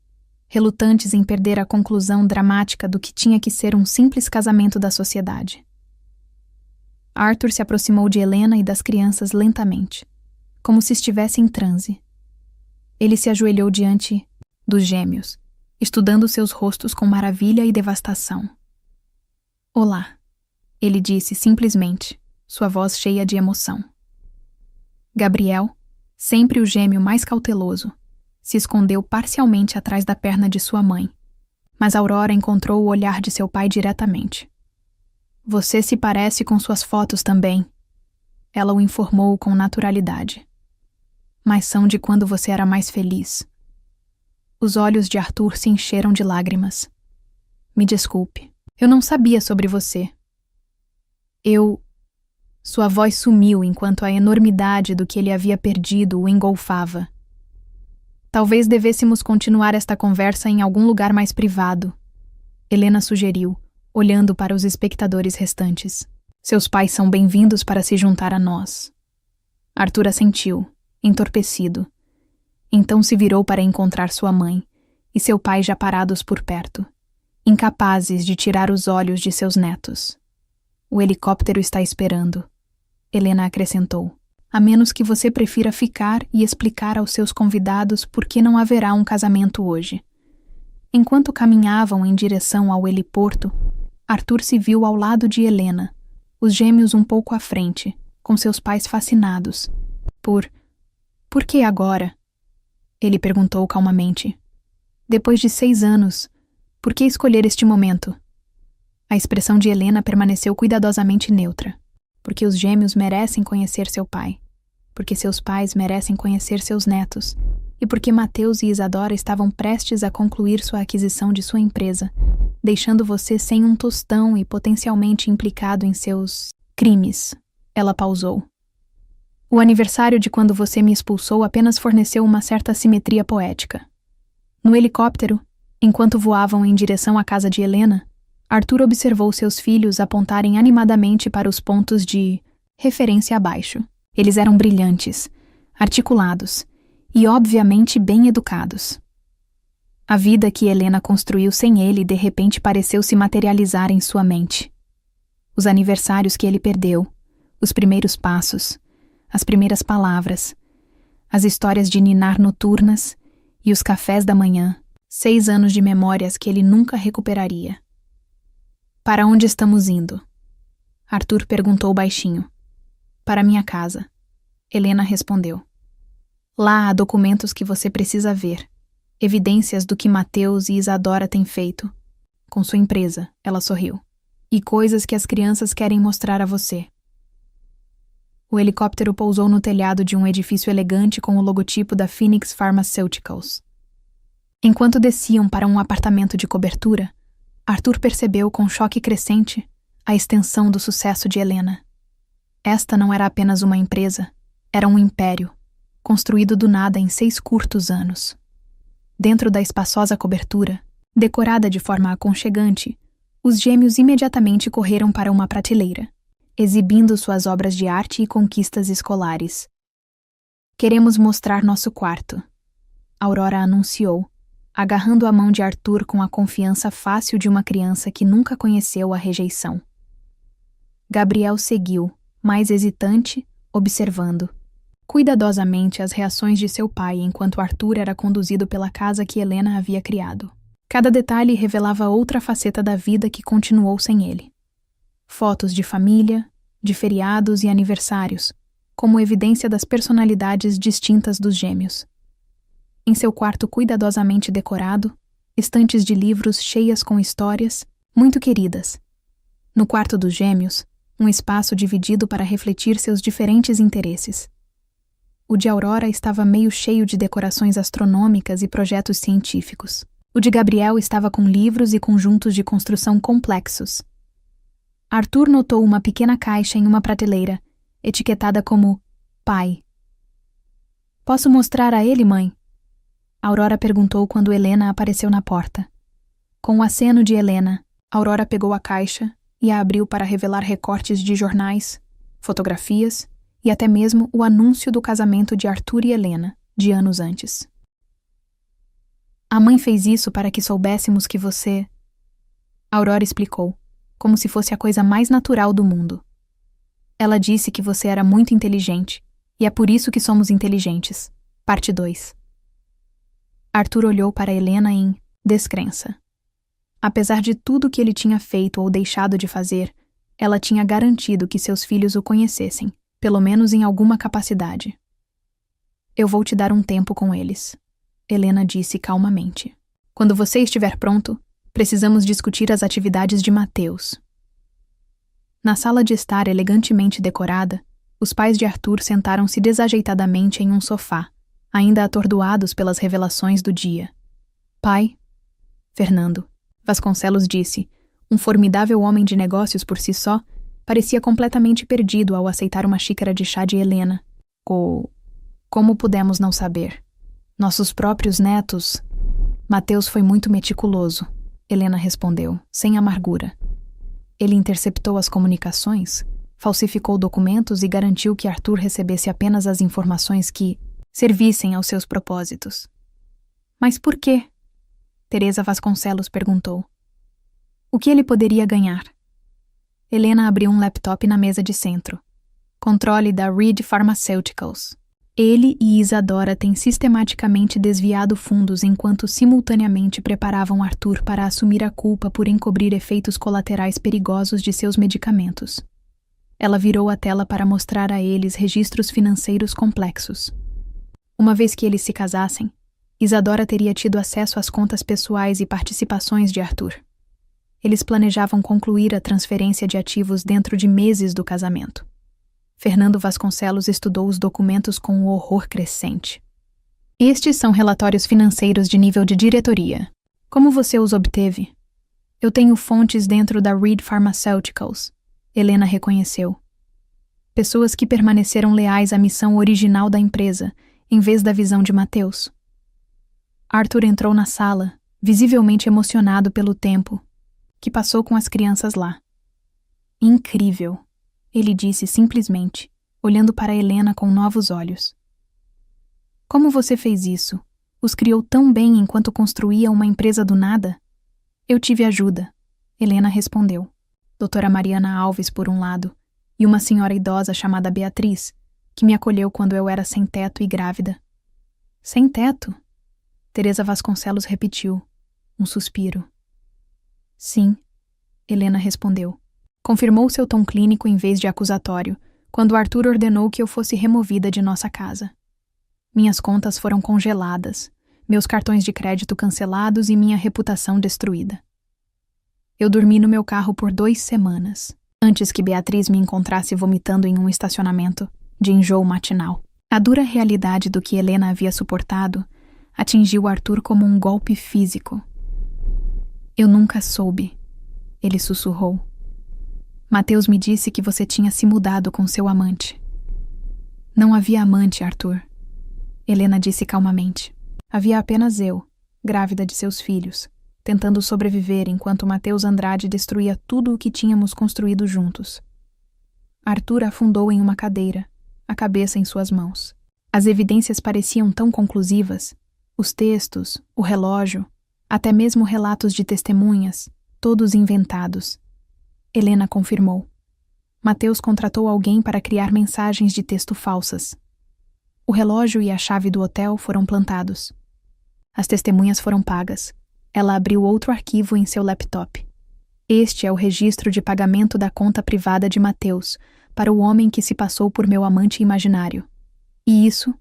[SPEAKER 1] relutantes em perder a conclusão dramática do que tinha que ser um simples casamento da sociedade. Arthur se aproximou de Helena e das crianças lentamente, como se estivesse em transe. Ele se ajoelhou diante dos gêmeos, estudando seus rostos com maravilha e devastação. Olá, ele disse simplesmente, sua voz cheia de emoção. Gabriel, sempre o gêmeo mais cauteloso, se escondeu parcialmente atrás da perna de sua mãe, mas Aurora encontrou o olhar de seu pai diretamente. Você se parece com suas fotos também, ela o informou com naturalidade. Mas são de quando você era mais feliz. Os olhos de Arthur se encheram de lágrimas. Me desculpe, eu não sabia sobre você. Sua voz sumiu enquanto a enormidade do que ele havia perdido o engolfava. Talvez devêssemos continuar esta conversa em algum lugar mais privado, Helena sugeriu, olhando para os espectadores restantes. Seus pais são bem-vindos para se juntar a nós. Arthur assentiu, entorpecido. Então se virou para encontrar sua mãe e seu pai já parados por perto, incapazes de tirar os olhos de seus netos. O helicóptero está esperando. Helena acrescentou. A menos que você prefira ficar e explicar aos seus convidados por que não haverá um casamento hoje. Enquanto caminhavam em direção ao heliporto, Arthur se viu ao lado de Helena, os gêmeos um pouco à frente, com seus pais fascinados. Por que agora? Ele perguntou calmamente. Depois de 6 anos, por que escolher este momento? A expressão de Helena permaneceu cuidadosamente neutra. Porque os gêmeos merecem conhecer seu pai. Porque seus pais merecem conhecer seus netos. E porque Mateus e Isadora estavam prestes a concluir sua aquisição de sua empresa, deixando você sem um tostão e potencialmente implicado em seus crimes. Ela pausou. O aniversário de quando você me expulsou apenas forneceu uma certa simetria poética. No helicóptero, enquanto voavam em direção à casa de Helena, Arthur observou seus filhos apontarem animadamente para os pontos de referência abaixo. Eles eram brilhantes, articulados e, obviamente, bem educados. A vida que Helena construiu sem ele de repente pareceu se materializar em sua mente. Os aniversários que ele perdeu, os primeiros passos, as primeiras palavras, as histórias de ninar noturnas e os cafés da manhã, 6 anos de memórias que ele nunca recuperaria. Para onde estamos indo? Arthur perguntou baixinho. Para minha casa. Helena respondeu. Lá há documentos que você precisa ver. Evidências do que Mateus e Isadora têm feito. Com sua empresa, ela sorriu. E coisas que as crianças querem mostrar a você. O helicóptero pousou no telhado de um edifício elegante com o logotipo da Phoenix Pharmaceuticals. Enquanto desciam para um apartamento de cobertura, Arthur percebeu com choque crescente a extensão do sucesso de Helena. Esta não era apenas uma empresa, era um império, construído do nada em 6 curtos anos. Dentro da espaçosa cobertura, decorada de forma aconchegante, os gêmeos imediatamente correram para uma prateleira, exibindo suas obras de arte e conquistas escolares. Queremos mostrar nosso quarto, Aurora anunciou, agarrando a mão de Arthur com a confiança fácil de uma criança que nunca conheceu a rejeição. Gabriel seguiu, mais hesitante, observando cuidadosamente as reações de seu pai enquanto Arthur era conduzido pela casa que Helena havia criado. Cada detalhe revelava outra faceta da vida que continuou sem ele. Fotos de família, de feriados e aniversários, como evidência das personalidades distintas dos gêmeos. Em seu quarto cuidadosamente decorado, estantes de livros cheias com histórias, muito queridas. No quarto dos gêmeos, um espaço dividido para refletir seus diferentes interesses. O de Aurora estava meio cheio de decorações astronômicas e projetos científicos. O de Gabriel estava com livros e conjuntos de construção complexos. Arthur notou uma pequena caixa em uma prateleira, etiquetada como pai. Posso mostrar a ele, mãe? Aurora perguntou quando Helena apareceu na porta. Com o aceno de Helena, Aurora pegou a caixa e a abriu para revelar recortes de jornais, fotografias e até mesmo o anúncio do casamento de Arthur e Helena, de anos antes. A mãe fez isso para que soubéssemos que você... Aurora explicou, como se fosse a coisa mais natural do mundo. Ela disse que você era muito inteligente, e é por isso que somos inteligentes. Parte 2. Arthur olhou para Helena em descrença. Apesar de tudo que ele tinha feito ou deixado de fazer, ela tinha garantido que seus filhos o conhecessem, pelo menos em alguma capacidade. Eu vou te dar um tempo com eles, Helena disse calmamente. Quando você estiver pronto, precisamos discutir as atividades de Mateus. Na sala de estar elegantemente decorada, os pais de Arthur sentaram-se desajeitadamente em um sofá, ainda atordoados pelas revelações do dia. Pai, Fernando, Vasconcelos disse, um formidável homem de negócios por si só, parecia completamente perdido ao aceitar uma xícara de chá de Helena. Como pudemos não saber? Nossos próprios netos... Mateus foi muito meticuloso, Helena respondeu, sem amargura. Ele interceptou as comunicações, falsificou documentos e garantiu que Arthur recebesse apenas as informações que servissem aos seus propósitos. Mas por quê? Teresa Vasconcelos perguntou. O que ele poderia ganhar? Helena abriu um laptop na mesa de centro. Controle da Reed Pharmaceuticals. Ele e Isadora têm sistematicamente desviado fundos enquanto simultaneamente preparavam Arthur para assumir a culpa por encobrir efeitos colaterais perigosos de seus medicamentos. Ela virou a tela para mostrar a eles registros financeiros complexos. Uma vez que eles se casassem, Isadora teria tido acesso às contas pessoais e participações de Arthur. Eles planejavam concluir a transferência de ativos dentro de meses do casamento. Fernando Vasconcelos estudou os documentos com um horror crescente. Estes são relatórios financeiros de nível de diretoria. Como você os obteve? Eu tenho fontes dentro da Reed Pharmaceuticals, Helena reconheceu. Pessoas que permaneceram leais à missão original da empresa, em vez da visão de Mateus. Arthur entrou na sala, visivelmente emocionado pelo tempo que passou com as crianças lá. Incrível, ele disse simplesmente, olhando para Helena com novos olhos. Como você fez isso? Os criou tão bem enquanto construía uma empresa do nada? Eu tive ajuda, Helena respondeu. Doutora Mariana Alves, por um lado, e uma senhora idosa chamada Beatriz, que me acolheu quando eu era sem teto e grávida. Sem teto? Teresa Vasconcelos repetiu, um suspiro. Sim, Helena respondeu. Confirmou seu tom clínico em vez de acusatório, quando Arthur ordenou que eu fosse removida de nossa casa. Minhas contas foram congeladas, meus cartões de crédito cancelados e minha reputação destruída. Eu dormi no meu carro por 2 semanas, antes que Beatriz me encontrasse vomitando em um estacionamento, de enjoo matinal. A dura realidade do que Helena havia suportado atingiu Arthur como um golpe físico. Eu nunca soube, ele sussurrou. Mateus me disse que você tinha se mudado com seu amante. Não havia amante, Arthur, Helena disse calmamente. Havia apenas eu, grávida de seus filhos, tentando sobreviver enquanto Mateus Andrade destruía tudo o que tínhamos construído juntos. Arthur afundou em uma cadeira, a cabeça em suas mãos. As evidências pareciam tão conclusivas, os textos, o relógio, até mesmo relatos de testemunhas, todos inventados. Helena confirmou. Mateus contratou alguém para criar mensagens de texto falsas. O relógio e a chave do hotel foram plantados. As testemunhas foram pagas. Ela abriu outro arquivo em seu laptop. Este é o registro de pagamento da conta privada de Mateus para o homem que se passou por meu amante imaginário. E isso,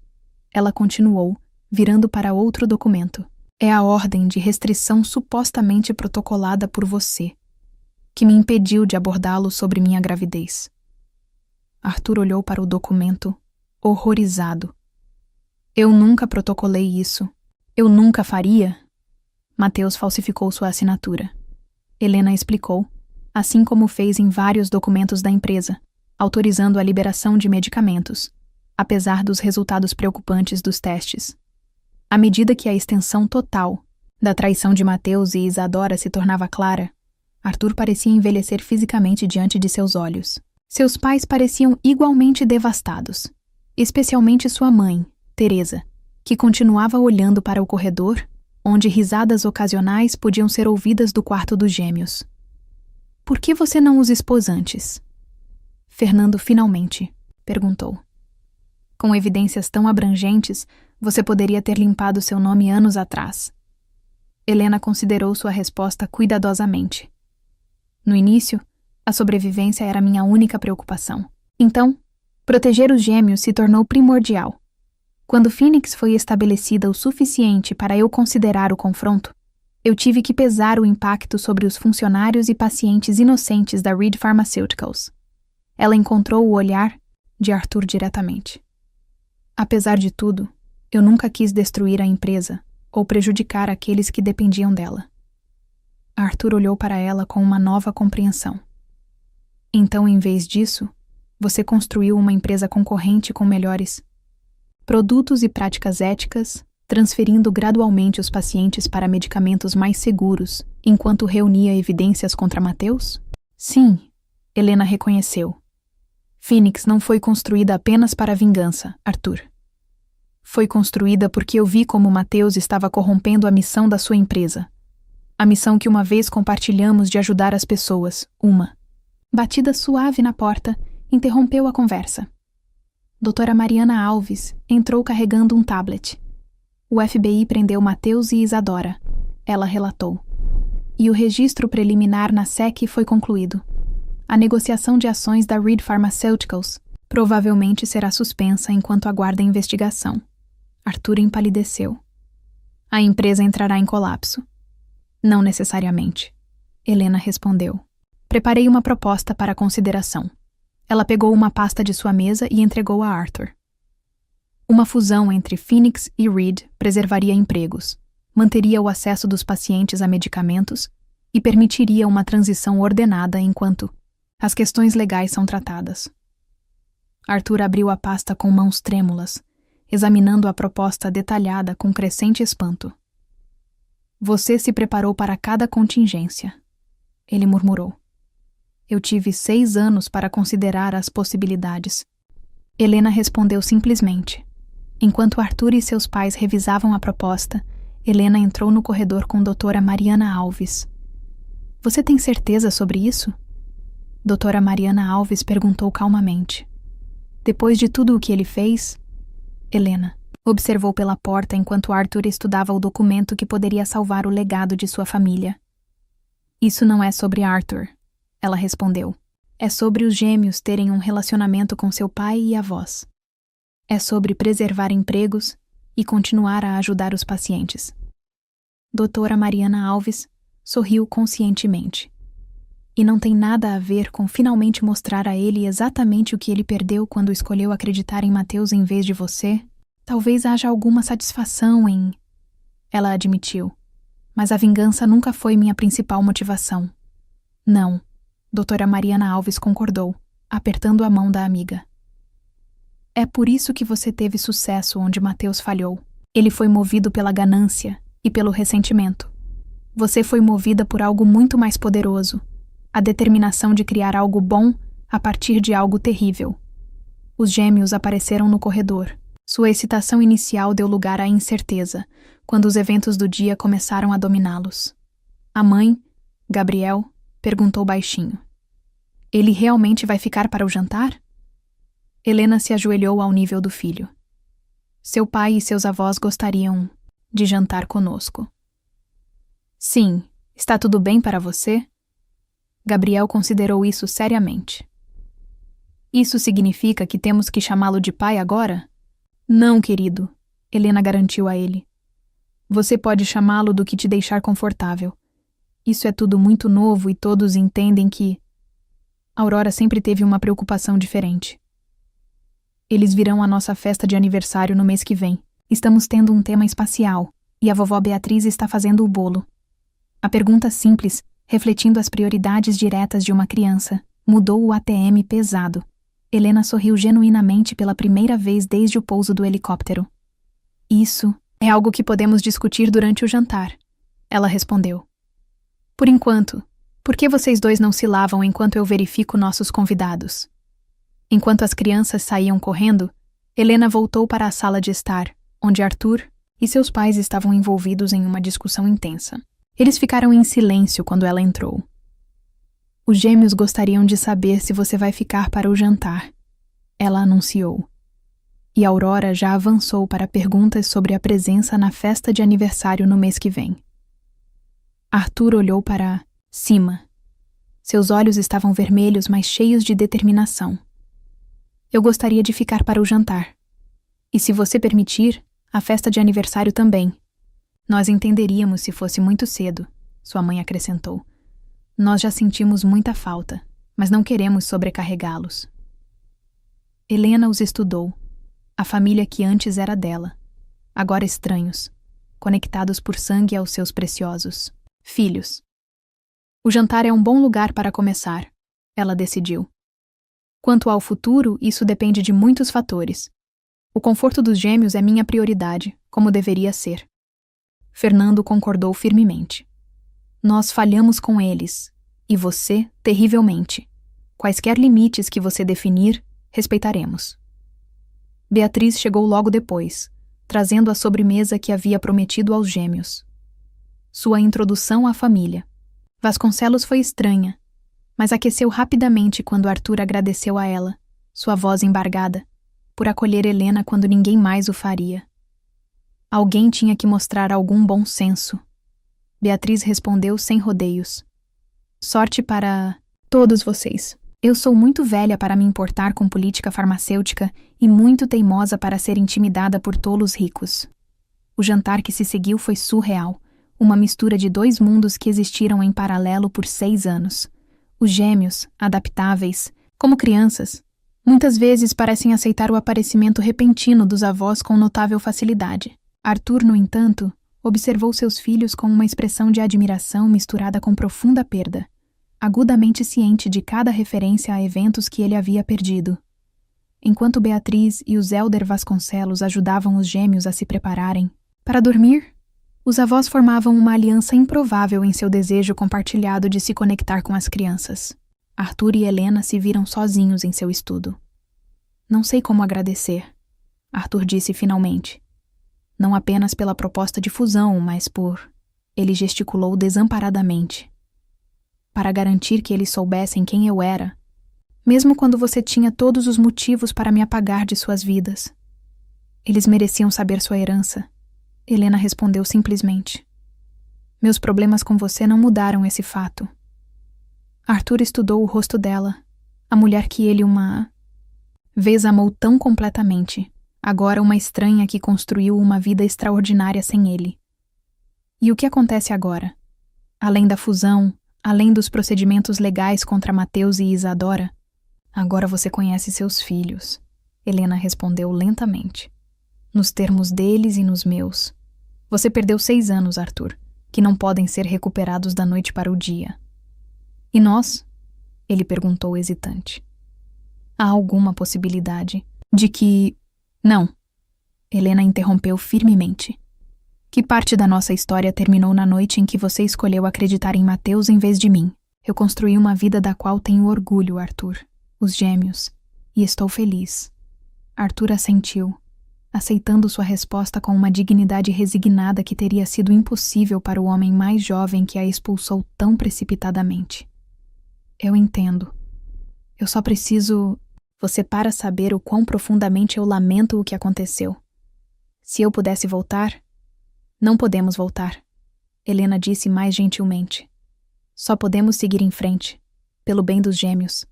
[SPEAKER 1] ela continuou, virando para outro documento, é a ordem de restrição supostamente protocolada por você, que me impediu de abordá-lo sobre minha gravidez. Arthur olhou para o documento, horrorizado. Eu nunca protocolei isso. Eu nunca faria. Mateus falsificou sua assinatura. Helena explicou, assim como fez em vários documentos da empresa, autorizando a liberação de medicamentos, apesar dos resultados preocupantes dos testes. À medida que a extensão total da traição de Mateus e Isadora se tornava clara, Arthur parecia envelhecer fisicamente diante de seus olhos. Seus pais pareciam igualmente devastados, especialmente sua mãe, Teresa, que continuava olhando para o corredor, onde risadas ocasionais podiam ser ouvidas do quarto dos gêmeos. Por que você não os expôs antes? Fernando finalmente perguntou. Com evidências tão abrangentes, você poderia ter limpado seu nome anos atrás. Helena considerou sua resposta cuidadosamente. No início, a sobrevivência era minha única preocupação. Então, proteger os gêmeos se tornou primordial. Quando Phoenix foi estabelecida o suficiente para eu considerar o confronto, eu tive que pesar o impacto sobre os funcionários e pacientes inocentes da Reed Pharmaceuticals. Ela encontrou o olhar de Arthur diretamente. Apesar de tudo, eu nunca quis destruir a empresa ou prejudicar aqueles que dependiam dela. Arthur olhou para ela com uma nova compreensão. Então, em vez disso, você construiu uma empresa concorrente com melhores produtos e práticas éticas, transferindo gradualmente os pacientes para medicamentos mais seguros, enquanto reunia evidências contra Mateus? Sim, Helena reconheceu. Phoenix não foi construída apenas para vingança, Arthur. Foi construída porque eu vi como Mateus estava corrompendo a missão da sua empresa. A missão que uma vez compartilhamos de ajudar as pessoas, uma. Batida suave na porta, interrompeu a conversa. Doutora Mariana Alves entrou carregando um tablet. O FBI prendeu Mateus e Isadora, ela relatou. E o registro preliminar na SEC foi concluído. A negociação de ações da Reed Pharmaceuticals provavelmente será suspensa enquanto aguarda a investigação. Arthur empalideceu. A empresa entrará em colapso. Não necessariamente. Helena respondeu. Preparei uma proposta para consideração. Ela pegou uma pasta de sua mesa e entregou a Arthur. Uma fusão entre Phoenix e Reed preservaria empregos, manteria o acesso dos pacientes a medicamentos e permitiria uma transição ordenada enquanto as questões legais são tratadas. Arthur abriu a pasta com mãos trêmulas, examinando a proposta detalhada com crescente espanto. Você se preparou para cada contingência, ele murmurou. Eu tive 6 anos para considerar as possibilidades. Helena respondeu simplesmente. Enquanto Arthur e seus pais revisavam a proposta, Helena entrou no corredor com doutora Mariana Alves. Você tem certeza sobre isso? Doutora Mariana Alves perguntou calmamente. Depois de tudo o que ele fez? Helena observou pela porta enquanto Arthur estudava o documento que poderia salvar o legado de sua família. Isso não é sobre Arthur, ela respondeu. É sobre os gêmeos terem um relacionamento com seu pai e avós. É sobre preservar empregos e continuar a ajudar os pacientes. Doutora Mariana Alves sorriu conscientemente. E não tem nada a ver com finalmente mostrar a ele exatamente o que ele perdeu quando escolheu acreditar em Mateus em vez de você? Talvez haja alguma satisfação em... Ela admitiu. Mas a vingança nunca foi minha principal motivação. Não, doutora Mariana Alves concordou, apertando a mão da amiga. É por isso que você teve sucesso onde Mateus falhou. Ele foi movido pela ganância e pelo ressentimento. Você foi movida por algo muito mais poderoso, a determinação de criar algo bom a partir de algo terrível. Os gêmeos apareceram no corredor. Sua excitação inicial deu lugar à incerteza, quando os eventos do dia começaram a dominá-los. A mãe, Gabriel, perguntou baixinho. Ele realmente vai ficar para o jantar? Helena se ajoelhou ao nível do filho. Seu pai e seus avós gostariam de jantar conosco. Sim, está tudo bem para você? Gabriel considerou isso seriamente. Isso significa que temos que chamá-lo de pai agora? Não, querido, Helena garantiu a ele. Você pode chamá-lo do que te deixar confortável. Isso é tudo muito novo e todos entendem que... Aurora sempre teve uma preocupação diferente. Eles virão à nossa festa de aniversário no mês que vem. Estamos tendo um tema espacial e a vovó Beatriz está fazendo o bolo. A pergunta simples, refletindo as prioridades diretas de uma criança, mudou o ATM pesado. Helena sorriu genuinamente pela primeira vez desde o pouso do helicóptero. Isso é algo que podemos discutir durante o jantar, ela respondeu. Por enquanto, por que vocês dois não se lavam enquanto eu verifico nossos convidados? Enquanto as crianças saíam correndo, Helena voltou para a sala de estar, onde Arthur e seus pais estavam envolvidos em uma discussão intensa. Eles ficaram em silêncio quando ela entrou. Os gêmeos gostariam de saber se você vai ficar para o jantar, ela anunciou. E Aurora já avançou para perguntas sobre a presença na festa de aniversário no mês que vem. Arthur olhou para cima. Seus olhos estavam vermelhos, mas cheios de determinação. Eu gostaria de ficar para o jantar. E se você permitir, a festa de aniversário também. Nós entenderíamos se fosse muito cedo, sua mãe acrescentou. Nós já sentimos muita falta, mas não queremos sobrecarregá-los. Helena os estudou. A família que antes era dela. Agora estranhos, conectados por sangue aos seus preciosos filhos. O jantar é um bom lugar para começar, ela decidiu. Quanto ao futuro, isso depende de muitos fatores. O conforto dos gêmeos é minha prioridade, como deveria ser. Fernando concordou firmemente. Nós falhamos com eles, e você, terrivelmente. Quaisquer limites que você definir, respeitaremos. Beatriz chegou logo depois, trazendo a sobremesa que havia prometido aos gêmeos. Sua introdução à família. Vasconcelos foi estranha, mas aqueceu rapidamente quando Arthur agradeceu a ela, sua voz embargada, por acolher Helena quando ninguém mais o faria. Alguém tinha que mostrar algum bom senso. Beatriz respondeu sem rodeios. Sorte para todos vocês. Eu sou muito velha para me importar com política farmacêutica e muito teimosa para ser intimidada por tolos ricos. O jantar que se seguiu foi surreal, uma mistura de dois mundos que existiram em paralelo por 6 anos. Os gêmeos, adaptáveis, como crianças, muitas vezes parecem aceitar o aparecimento repentino dos avós com notável facilidade. Arthur, no entanto, observou seus filhos com uma expressão de admiração misturada com profunda perda, agudamente ciente de cada referência a eventos que ele havia perdido. Enquanto Beatriz e o Zélder Vasconcelos ajudavam os gêmeos a se prepararem para dormir, os avós formavam uma aliança improvável em seu desejo compartilhado de se conectar com as crianças. Arthur e Helena se viram sozinhos em seu estudo. Não sei como agradecer, Arthur disse finalmente. Não apenas pela proposta de fusão, mas por... Ele gesticulou desamparadamente. Para garantir que eles soubessem quem eu era, mesmo quando você tinha todos os motivos para me apagar de suas vidas. Eles mereciam saber sua herança. Helena respondeu simplesmente. Meus problemas com você não mudaram esse fato. Arthur estudou o rosto dela, a mulher que ele uma vez amou tão completamente, agora uma estranha que construiu uma vida extraordinária sem ele. E o que acontece agora? Além da fusão, além dos procedimentos legais contra Mateus e Isadora, agora você conhece seus filhos, Helena respondeu lentamente. Nos termos deles e nos meus. Você perdeu 6 anos, Arthur, que não podem ser recuperados da noite para o dia. E nós? Ele perguntou hesitante. Há alguma possibilidade de que... Não. Helena interrompeu firmemente. Que parte da nossa história terminou na noite em que você escolheu acreditar em Mateus em vez de mim? Eu construí uma vida da qual tenho orgulho, Arthur. Os gêmeos. E estou feliz. Arthur assentiu, aceitando sua resposta com uma dignidade resignada que teria sido impossível para o homem mais jovem que a expulsou tão precipitadamente. Eu entendo. Eu só preciso... Você para saber o quão profundamente eu lamento o que aconteceu. Se eu pudesse voltar... Não podemos voltar, Helena disse mais gentilmente. Só podemos seguir em frente, pelo bem dos gêmeos.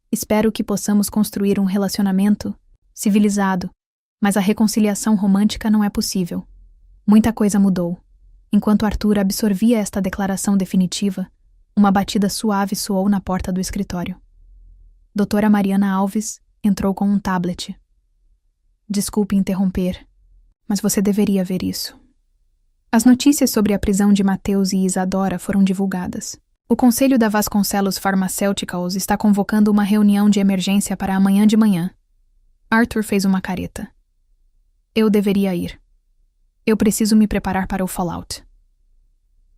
[SPEAKER 1] Espero que possamos construir um relacionamento civilizado, mas a reconciliação romântica não é possível. Muita coisa mudou. Enquanto Arthur absorvia esta declaração definitiva, uma batida suave soou na porta do escritório. Doutora Mariana Alves entrou com um tablet. Desculpe interromper, mas você deveria ver isso. As notícias sobre a prisão de Mateus e Isadora foram divulgadas. O Conselho da Vasconcelos Pharmaceuticals está convocando uma reunião de emergência para amanhã de manhã. Arthur fez uma careta. Eu deveria ir. Eu preciso me preparar para o fallout.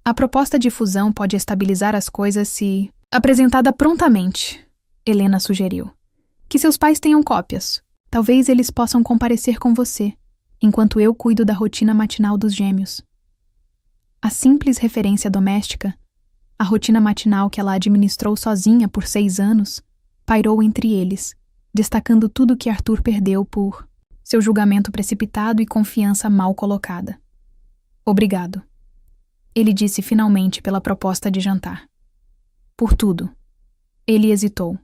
[SPEAKER 1] A proposta de fusão pode estabilizar as coisas se... apresentada prontamente, Helena sugeriu. Que seus pais tenham cópias. Talvez eles possam comparecer com você, enquanto eu cuido da rotina matinal dos gêmeos. A simples referência doméstica, a rotina matinal que ela administrou sozinha por 6 anos, pairou entre eles, destacando tudo que Arthur perdeu por seu julgamento precipitado e confiança mal colocada. Obrigado. Ele disse finalmente pela proposta de jantar. Por tudo. Ele hesitou.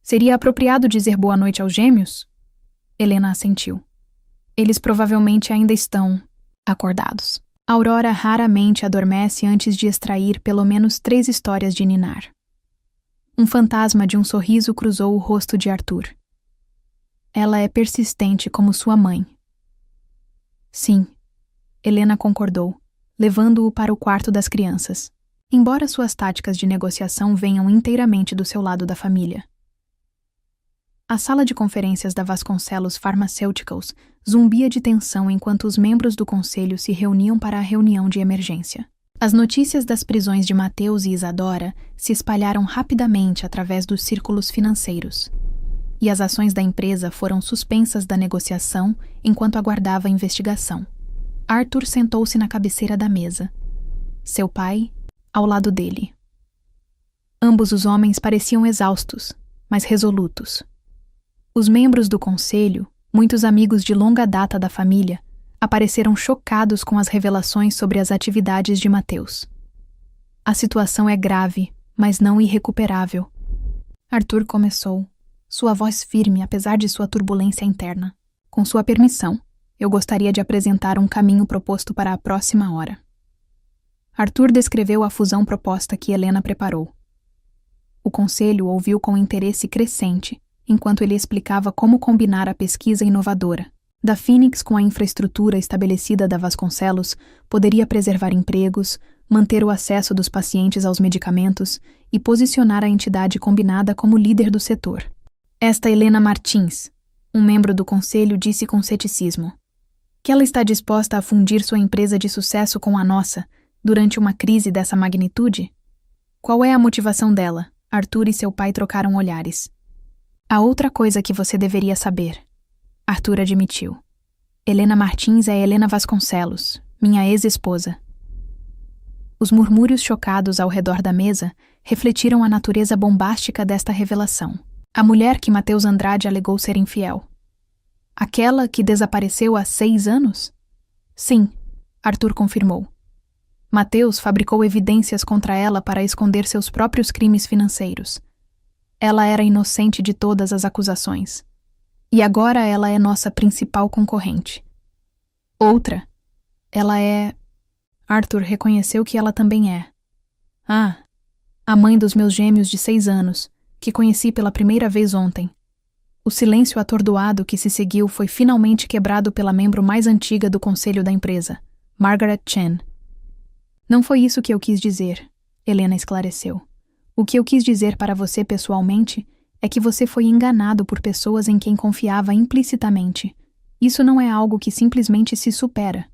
[SPEAKER 1] Seria apropriado dizer boa noite aos gêmeos? Helena assentiu. Eles provavelmente ainda estão acordados. Aurora raramente adormece antes de extrair pelo menos 3 histórias de ninar. Um fantasma de um sorriso cruzou o rosto de Arthur. Ela é persistente como sua mãe. Sim, Helena concordou, levando-o para o quarto das crianças, embora suas táticas de negociação venham inteiramente do seu lado da família. A sala de conferências da Vasconcelos Pharmaceuticals zumbia de tensão enquanto os membros do conselho se reuniam para a reunião de emergência. As notícias das prisões de Mateus e Isadora se espalharam rapidamente através dos círculos financeiros, e as ações da empresa foram suspensas da negociação enquanto aguardava a investigação. Arthur sentou-se na cabeceira da mesa. Seu pai, ao lado dele. Ambos os homens pareciam exaustos, mas resolutos. Os membros do conselho, muitos amigos de longa data da família, apareceram chocados com as revelações sobre as atividades de Mateus. A situação é grave, mas não irrecuperável. Arthur começou, sua voz firme apesar de sua turbulência interna. Com sua permissão, eu gostaria de apresentar um caminho proposto para a próxima hora. Arthur descreveu a fusão proposta que Helena preparou. O conselho ouviu com interesse crescente, enquanto ele explicava como combinar a pesquisa inovadora da Phoenix com a infraestrutura estabelecida da Vasconcelos poderia preservar empregos, manter o acesso dos pacientes aos medicamentos e posicionar a entidade combinada como líder do setor. Esta Helena Martins, um membro do conselho, disse com ceticismo que ela está disposta a fundir sua empresa de sucesso com a nossa durante uma crise dessa magnitude? Qual é a motivação dela? Arthur e seu pai trocaram olhares. Há outra coisa que você deveria saber, Arthur admitiu. Helena Martins é Helena Vasconcelos, minha ex-esposa. Os murmúrios chocados ao redor da mesa refletiram a natureza bombástica desta revelação. A mulher que Mateus Andrade alegou ser infiel. Aquela que desapareceu há 6 anos? Sim, Arthur confirmou. Mateus fabricou evidências contra ela para esconder seus próprios crimes financeiros. Ela era inocente de todas as acusações. E agora ela é nossa principal concorrente. Outra, ela é... Arthur reconheceu que ela também é. A mãe dos meus gêmeos de 6 anos, que conheci pela primeira vez ontem. O silêncio atordoado que se seguiu foi finalmente quebrado pela membro mais antiga do conselho da empresa, Margaret Chen. Não foi isso que eu quis dizer, Helena esclareceu. O que eu quis dizer para você pessoalmente é que você foi enganado por pessoas em quem confiava implicitamente. Isso não é algo que simplesmente se supera.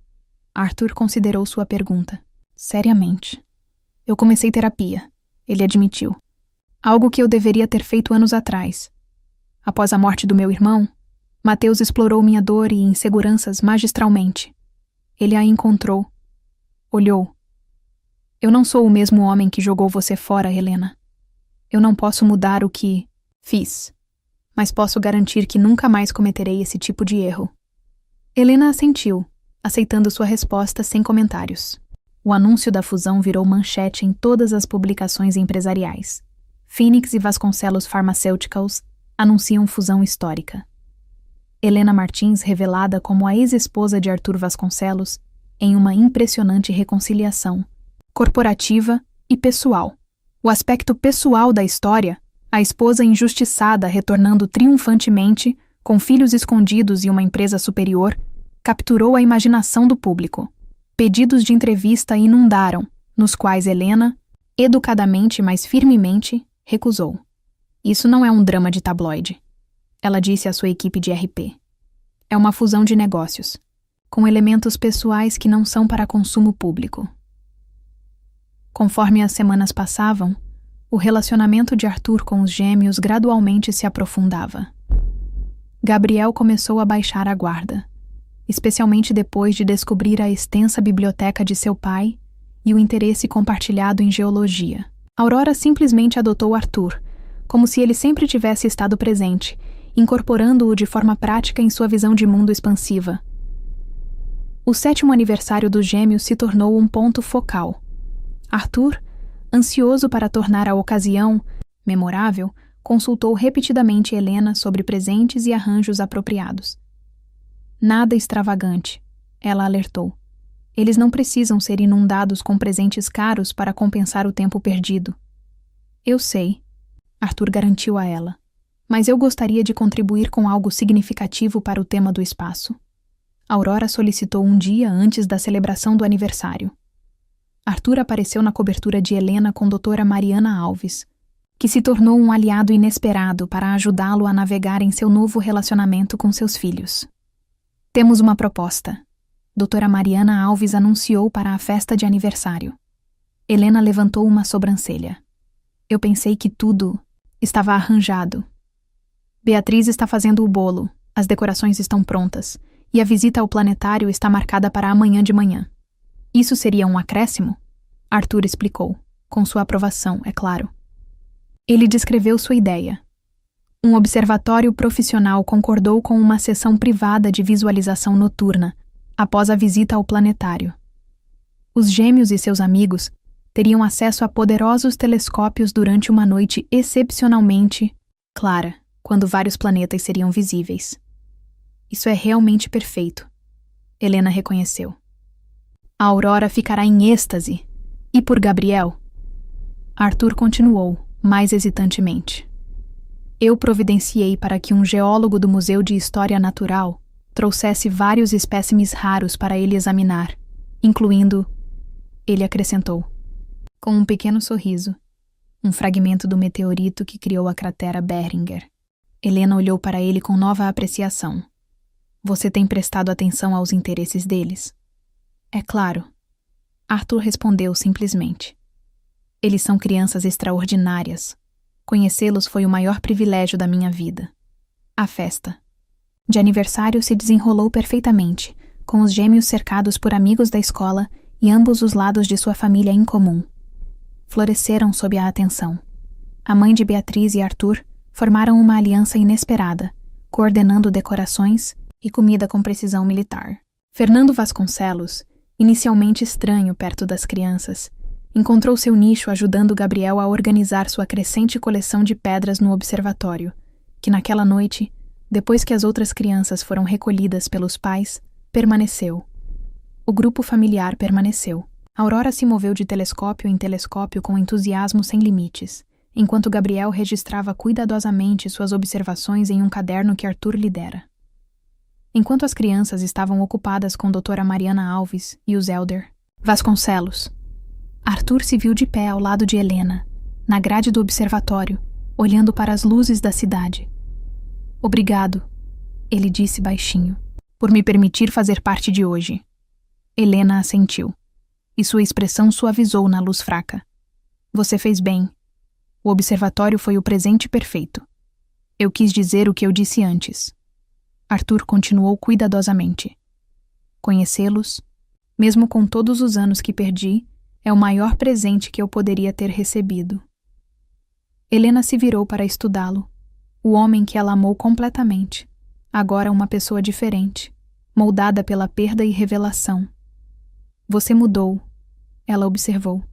[SPEAKER 1] Arthur considerou sua pergunta. Seriamente. Eu comecei terapia, ele admitiu. Algo que eu deveria ter feito anos atrás. Após a morte do meu irmão, Mateus explorou minha dor e inseguranças magistralmente. Ele a encontrou. Olhou. Eu não sou o mesmo homem que jogou você fora, Helena. Eu não posso mudar o que fiz, mas posso garantir que nunca mais cometerei esse tipo de erro. Helena assentiu, aceitando sua resposta sem comentários. O anúncio da fusão virou manchete em todas as publicações empresariais. Phoenix e Vasconcelos Pharmaceuticals anunciam fusão histórica. Helena Martins revelada como a ex-esposa de Arthur Vasconcelos em uma impressionante reconciliação, corporativa e pessoal. O aspecto pessoal da história, a esposa injustiçada retornando triunfantemente, com filhos escondidos e uma empresa superior, capturou a imaginação do público. Pedidos de entrevista inundaram, nos quais Helena, educadamente mas firmemente, recusou. Isso não é um drama de tabloide, ela disse à sua equipe de RP. É uma fusão de negócios, com elementos pessoais que não são para consumo público. Conforme as semanas passavam, o relacionamento de Arthur com os gêmeos gradualmente se aprofundava. Gabriel começou a baixar a guarda, especialmente depois de descobrir a extensa biblioteca de seu pai e o interesse compartilhado em geologia. Aurora simplesmente adotou Arthur, como se ele sempre tivesse estado presente, incorporando-o de forma prática em sua visão de mundo expansiva. O 7º aniversário dos gêmeos se tornou um ponto focal. Arthur, ansioso para tornar a ocasião memorável, consultou repetidamente Helena sobre presentes e arranjos apropriados. Nada extravagante, ela alertou. Eles não precisam ser inundados com presentes caros para compensar o tempo perdido. Eu sei, Arthur garantiu a ela, mas eu gostaria de contribuir com algo significativo para o tema do espaço. Aurora solicitou um dia antes da celebração do aniversário. Arthur apareceu na cobertura de Helena com doutora Mariana Alves, que se tornou um aliado inesperado para ajudá-lo a navegar em seu novo relacionamento com seus filhos. Temos uma proposta, doutora Mariana Alves anunciou para a festa de aniversário. Helena levantou uma sobrancelha. Eu pensei que tudo estava arranjado. Beatriz está fazendo o bolo, as decorações estão prontas, e a visita ao planetário está marcada para amanhã de manhã. Isso seria um acréscimo? Arthur explicou, com sua aprovação, é claro. Ele descreveu sua ideia. Um observatório profissional concordou com uma sessão privada de visualização noturna, após a visita ao planetário. Os gêmeos e seus amigos teriam acesso a poderosos telescópios durante uma noite excepcionalmente clara, quando vários planetas seriam visíveis. Isso é realmente perfeito, Helena reconheceu. A Aurora ficará em êxtase. E por Gabriel? Arthur continuou, mais hesitantemente. Eu providenciei para que um geólogo do Museu de História Natural trouxesse vários espécimes raros para ele examinar, incluindo, ele acrescentou, com um pequeno sorriso, um fragmento do meteorito que criou a cratera Behringer. Helena olhou para ele com nova apreciação. Você tem prestado atenção aos interesses deles? É claro. Arthur respondeu simplesmente. Eles são crianças extraordinárias. Conhecê-los foi o maior privilégio da minha vida. A festa de aniversário se desenrolou perfeitamente, com os gêmeos cercados por amigos da escola e ambos os lados de sua família em comum. Floresceram sob a atenção. A mãe de Beatriz e Arthur formaram uma aliança inesperada, coordenando decorações e comida com precisão militar. Fernando Vasconcelos, inicialmente estranho perto das crianças, encontrou seu nicho ajudando Gabriel a organizar sua crescente coleção de pedras no observatório, que naquela noite, depois que as outras crianças foram recolhidas pelos pais, permaneceu. O grupo familiar permaneceu. Aurora se moveu de telescópio em telescópio com entusiasmo sem limites, enquanto Gabriel registrava cuidadosamente suas observações em um caderno que Arthur lhe dera. Enquanto as crianças estavam ocupadas com doutora Mariana Alves e os Elder Vasconcelos, Arthur se viu de pé ao lado de Helena, na grade do observatório, olhando para as luzes da cidade. Obrigado, ele disse baixinho, por me permitir fazer parte de hoje. Helena assentiu, e sua expressão suavizou na luz fraca. Você fez bem. O observatório foi o presente perfeito. Eu quis dizer o que eu disse antes. Arthur continuou cuidadosamente. Conhecê-los, mesmo com todos os anos que perdi, é o maior presente que eu poderia ter recebido. Helena se virou para estudá-lo, o homem que ela amou completamente, agora uma pessoa diferente, moldada pela perda e revelação. Você mudou, ela observou.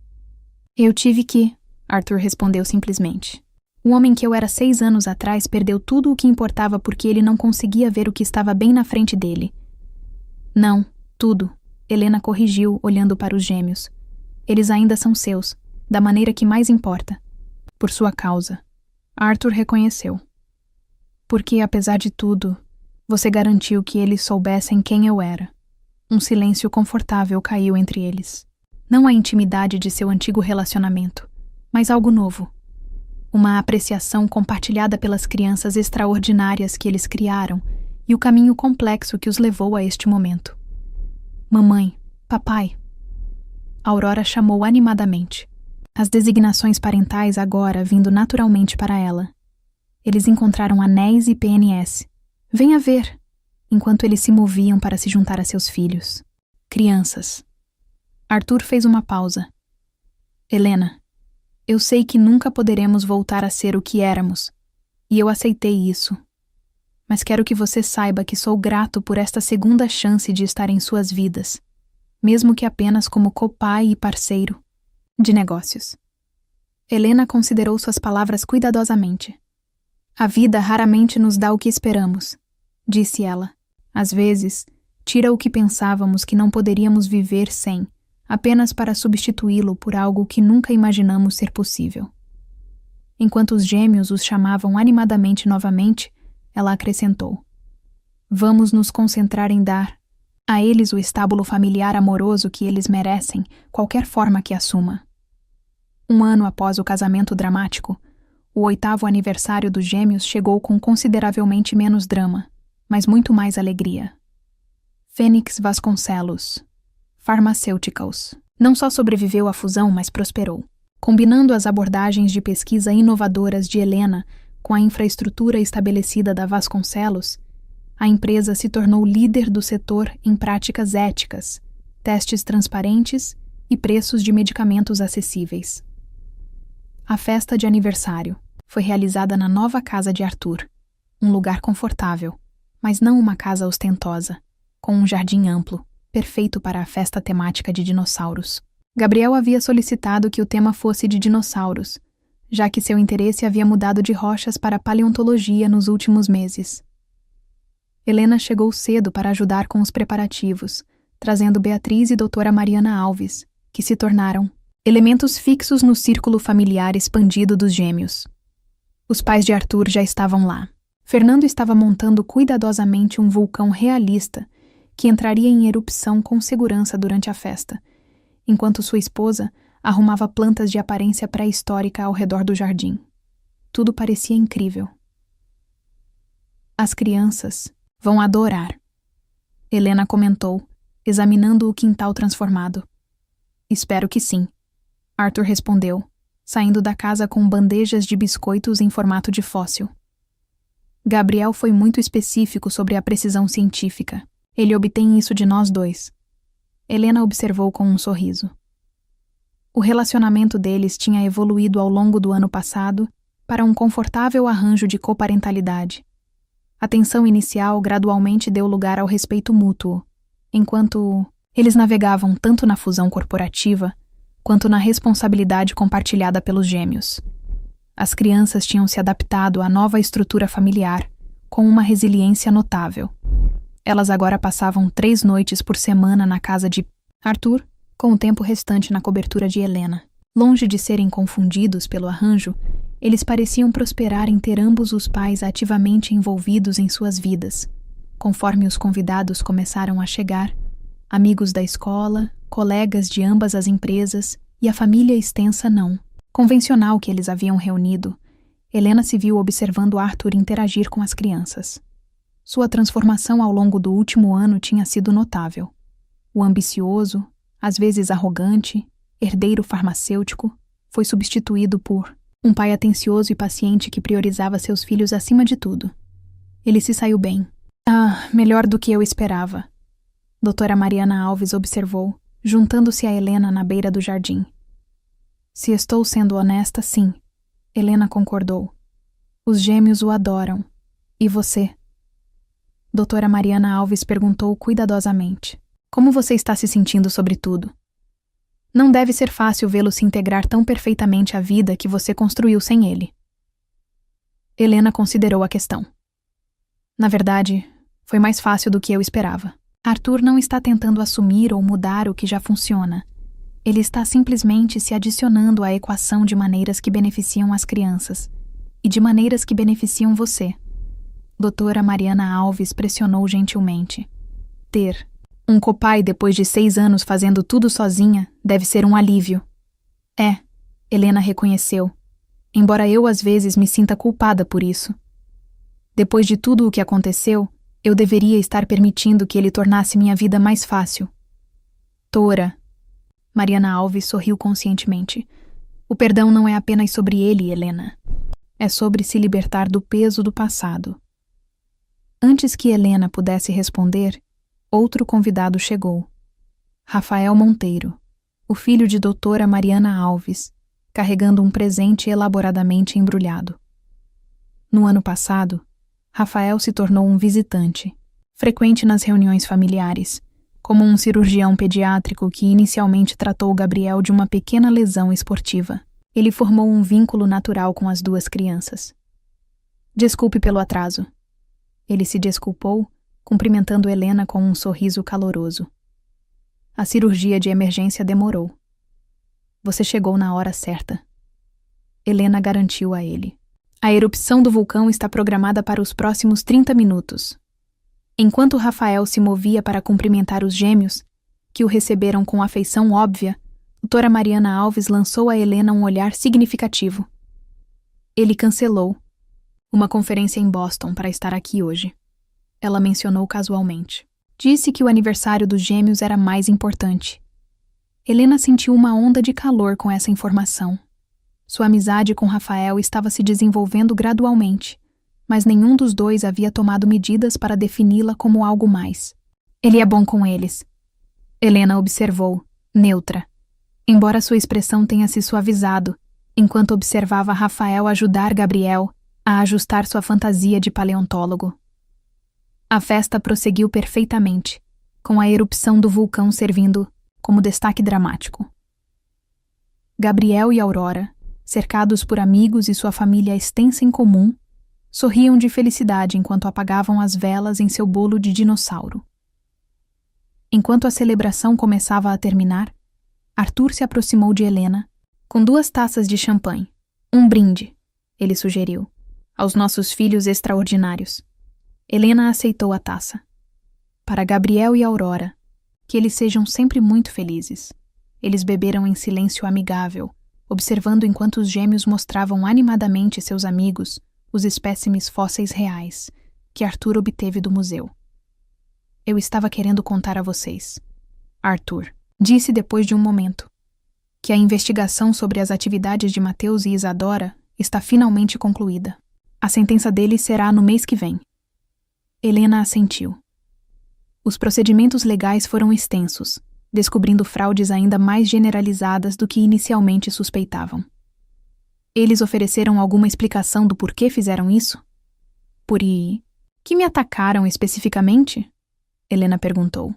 [SPEAKER 1] Eu tive que, Arthur respondeu simplesmente. O homem que eu era 6 anos atrás perdeu tudo o que importava porque ele não conseguia ver o que estava bem na frente dele. Não, tudo, Helena corrigiu, olhando para os gêmeos. Eles ainda são seus, da maneira que mais importa. Por sua causa. Arthur reconheceu. Porque, apesar de tudo, você garantiu que eles soubessem quem eu era. Um silêncio confortável caiu entre eles. Não a intimidade de seu antigo relacionamento, mas algo novo. Uma apreciação compartilhada pelas crianças extraordinárias que eles criaram e o caminho complexo que os levou a este momento. Mamãe, papai. Aurora chamou animadamente. As designações parentais agora vindo naturalmente para ela. Eles encontraram anéis e PNS. Venha ver, enquanto eles se moviam para se juntar a seus filhos. Crianças. Arthur fez uma pausa. Helena, eu sei que nunca poderemos voltar a ser o que éramos, e eu aceitei isso. Mas quero que você saiba que sou grato por esta segunda chance de estar em suas vidas, mesmo que apenas como copai e parceiro de negócios. Helena considerou suas palavras cuidadosamente. A vida raramente nos dá o que esperamos, disse ela. Às vezes, tira o que pensávamos que não poderíamos viver sem, apenas para substituí-lo por algo que nunca imaginamos ser possível. Enquanto os gêmeos os chamavam animadamente novamente, ela acrescentou: Vamos nos concentrar em dar a eles o estábulo familiar amoroso que eles merecem, qualquer forma que assuma. 1 ano após o casamento dramático, o 8º aniversário dos gêmeos chegou com consideravelmente menos drama, mas muito mais alegria. Fênix Vasconcelos, Pharmaceuticals, não só sobreviveu à fusão, mas prosperou. Combinando as abordagens de pesquisa inovadoras de Helena com a infraestrutura estabelecida da Vasconcelos, a empresa se tornou líder do setor em práticas éticas, testes transparentes e preços de medicamentos acessíveis. A festa de aniversário foi realizada na nova casa de Arthur, um lugar confortável, mas não uma casa ostentosa, com um jardim amplo, perfeito para a festa temática de dinossauros. Gabriel havia solicitado que o tema fosse de dinossauros, já que seu interesse havia mudado de rochas para paleontologia nos últimos meses. Helena chegou cedo para ajudar com os preparativos, trazendo Beatriz e doutora Mariana Alves, que se tornaram elementos fixos no círculo familiar expandido dos gêmeos. Os pais de Arthur já estavam lá. Fernando estava montando cuidadosamente um vulcão realista que entraria em erupção com segurança durante a festa, enquanto sua esposa arrumava plantas de aparência pré-histórica ao redor do jardim. Tudo parecia incrível. As crianças vão adorar, Helena comentou, examinando o quintal transformado. Espero que sim, Arthur respondeu, saindo da casa com bandejas de biscoitos em formato de fóssil. Gabriel foi muito específico sobre a precisão científica. Ele obtém isso de nós dois. Helena observou com um sorriso. O relacionamento deles tinha evoluído ao longo do ano passado para um confortável arranjo de coparentalidade. A tensão inicial gradualmente deu lugar ao respeito mútuo, enquanto eles navegavam tanto na fusão corporativa quanto na responsabilidade compartilhada pelos gêmeos. As crianças tinham se adaptado à nova estrutura familiar com uma resiliência notável. Elas agora passavam 3 noites por semana na casa de Arthur, com o tempo restante na cobertura de Helena. Longe de serem confundidos pelo arranjo, eles pareciam prosperar em ter ambos os pais ativamente envolvidos em suas vidas. Conforme os convidados começaram a chegar, amigos da escola, colegas de ambas as empresas e a família extensa não. Convencional que eles haviam reunido, Helena se viu observando Arthur interagir com as crianças. Sua transformação ao longo do último ano tinha sido notável. O ambicioso, às vezes arrogante, herdeiro farmacêutico, foi substituído por um pai atencioso e paciente que priorizava seus filhos acima de tudo. Ele se saiu bem. Melhor do que eu esperava, doutora Mariana Alves observou, juntando-se a Helena na beira do jardim. Se estou sendo honesta, sim, Helena concordou. Os gêmeos o adoram. E você? Doutora Mariana Alves perguntou cuidadosamente. Como você está se sentindo sobre tudo? Não deve ser fácil vê-lo se integrar tão perfeitamente à vida que você construiu sem ele. Helena considerou a questão. Na verdade, foi mais fácil do que eu esperava. Arthur não está tentando assumir ou mudar o que já funciona. Ele está simplesmente se adicionando à equação de maneiras que beneficiam as crianças e de maneiras que beneficiam você. Doutora Mariana Alves pressionou gentilmente. Ter um copai depois de 6 anos fazendo tudo sozinha deve ser um alívio. Helena reconheceu, embora eu às vezes me sinta culpada por isso. Depois de tudo o que aconteceu, eu deveria estar permitindo que ele tornasse minha vida mais fácil. Tora. Mariana Alves sorriu conscientemente. O perdão não é apenas sobre ele, Helena. É sobre se libertar do peso do passado. Antes que Helena pudesse responder, outro convidado chegou. Rafael Monteiro, o filho de doutora Mariana Alves, carregando um presente elaboradamente embrulhado. No ano passado, Rafael se tornou um visitante, frequente nas reuniões familiares, como um cirurgião pediátrico que inicialmente tratou Gabriel de uma pequena lesão esportiva. Ele formou um vínculo natural com as 2 crianças. Desculpe pelo atraso. Ele se desculpou, cumprimentando Helena com um sorriso caloroso. A cirurgia de emergência demorou. Você chegou na hora certa. Helena garantiu a ele. A erupção do vulcão está programada para os próximos 30 minutos. Enquanto Rafael se movia para cumprimentar os gêmeos, que o receberam com afeição óbvia, doutora Mariana Alves lançou a Helena um olhar significativo. Ele cancelou uma conferência em Boston para estar aqui hoje. Ela mencionou casualmente. Disse que o aniversário dos gêmeos era mais importante. Helena sentiu uma onda de calor com essa informação. Sua amizade com Rafael estava se desenvolvendo gradualmente, mas nenhum dos dois havia tomado medidas para defini-la como algo mais. Ele é bom com eles. Helena observou, neutra. Embora sua expressão tenha se suavizado, enquanto observava Rafael ajudar Gabriel a ajustar sua fantasia de paleontólogo. A festa prosseguiu perfeitamente, com a erupção do vulcão servindo como destaque dramático. Gabriel e Aurora, cercados por amigos e sua família extensa em comum, sorriam de felicidade enquanto apagavam as velas em seu bolo de dinossauro. Enquanto a celebração começava a terminar, Arthur se aproximou de Helena com 2 taças de champanhe. Um brinde, ele sugeriu, aos nossos filhos extraordinários. Helena aceitou a taça. Para Gabriel e Aurora, que eles sejam sempre muito felizes. Eles beberam em silêncio amigável, observando enquanto os gêmeos mostravam animadamente seus amigos os espécimes fósseis reais que Arthur obteve do museu. Eu estava querendo contar a vocês, Arthur disse depois de um momento, que a investigação sobre as atividades de Mateus e Isadora está finalmente concluída. A sentença deles será no mês que vem. Helena assentiu. Os procedimentos legais foram extensos, descobrindo fraudes ainda mais generalizadas do que inicialmente suspeitavam. Eles ofereceram alguma explicação do porquê fizeram isso? Que me atacaram especificamente? Helena perguntou.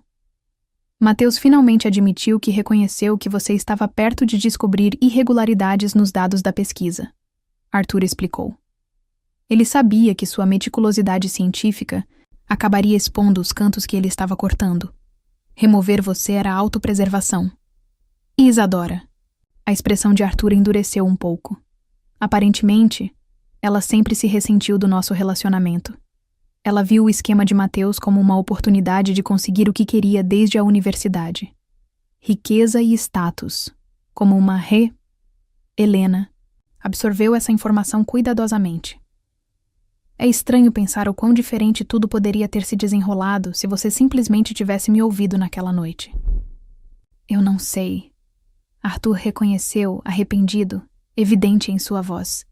[SPEAKER 1] Mateus finalmente admitiu que reconheceu que você estava perto de descobrir irregularidades nos dados da pesquisa. Arthur explicou. Ele sabia que sua meticulosidade científica acabaria expondo os cantos que ele estava cortando. Remover você era autopreservação. E Isadora? A expressão de Arthur endureceu um pouco. Aparentemente, ela sempre se ressentiu do nosso relacionamento. Ela viu o esquema de Mateus como uma oportunidade de conseguir o que queria desde a universidade. Riqueza e status, como uma Helena absorveu essa informação cuidadosamente. É estranho pensar o quão diferente tudo poderia ter se desenrolado se você simplesmente tivesse me ouvido naquela noite. Eu não sei. Arthur reconheceu, arrependido, evidente em sua voz.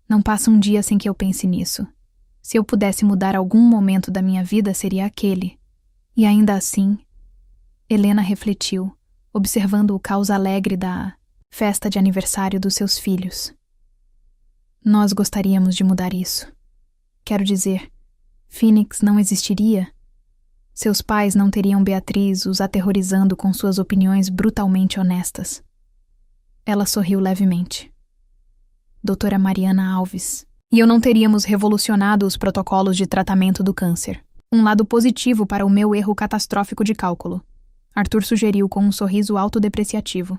[SPEAKER 1] Não passa um dia sem que eu pense nisso. Se eu pudesse mudar algum momento da minha vida, seria aquele. E ainda assim, Helena refletiu, observando o caos alegre da festa de aniversário dos seus filhos. Nós gostaríamos de mudar isso. Quero dizer, Phoenix não existiria. Seus pais não teriam Beatriz os aterrorizando com suas opiniões brutalmente honestas. Ela sorriu levemente. Doutora Mariana Alves. E eu não teríamos revolucionado os protocolos de tratamento do câncer. Um lado positivo para o meu erro catastrófico de cálculo. Arthur sugeriu com um sorriso autodepreciativo.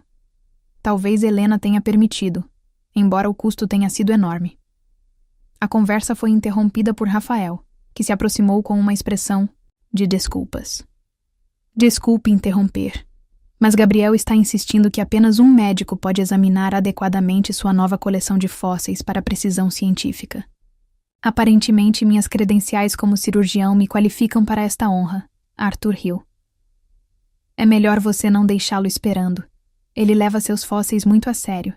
[SPEAKER 1] Talvez Helena tenha permitido, embora o custo tenha sido enorme. A conversa foi interrompida por Rafael, que se aproximou com uma expressão de desculpas. Desculpe interromper, mas Gabriel está insistindo que apenas um médico pode examinar adequadamente sua nova coleção de fósseis para precisão científica. Aparentemente, minhas credenciais como cirurgião me qualificam para esta honra, Arthur riu. É melhor você não deixá-lo esperando. Ele leva seus fósseis muito a sério.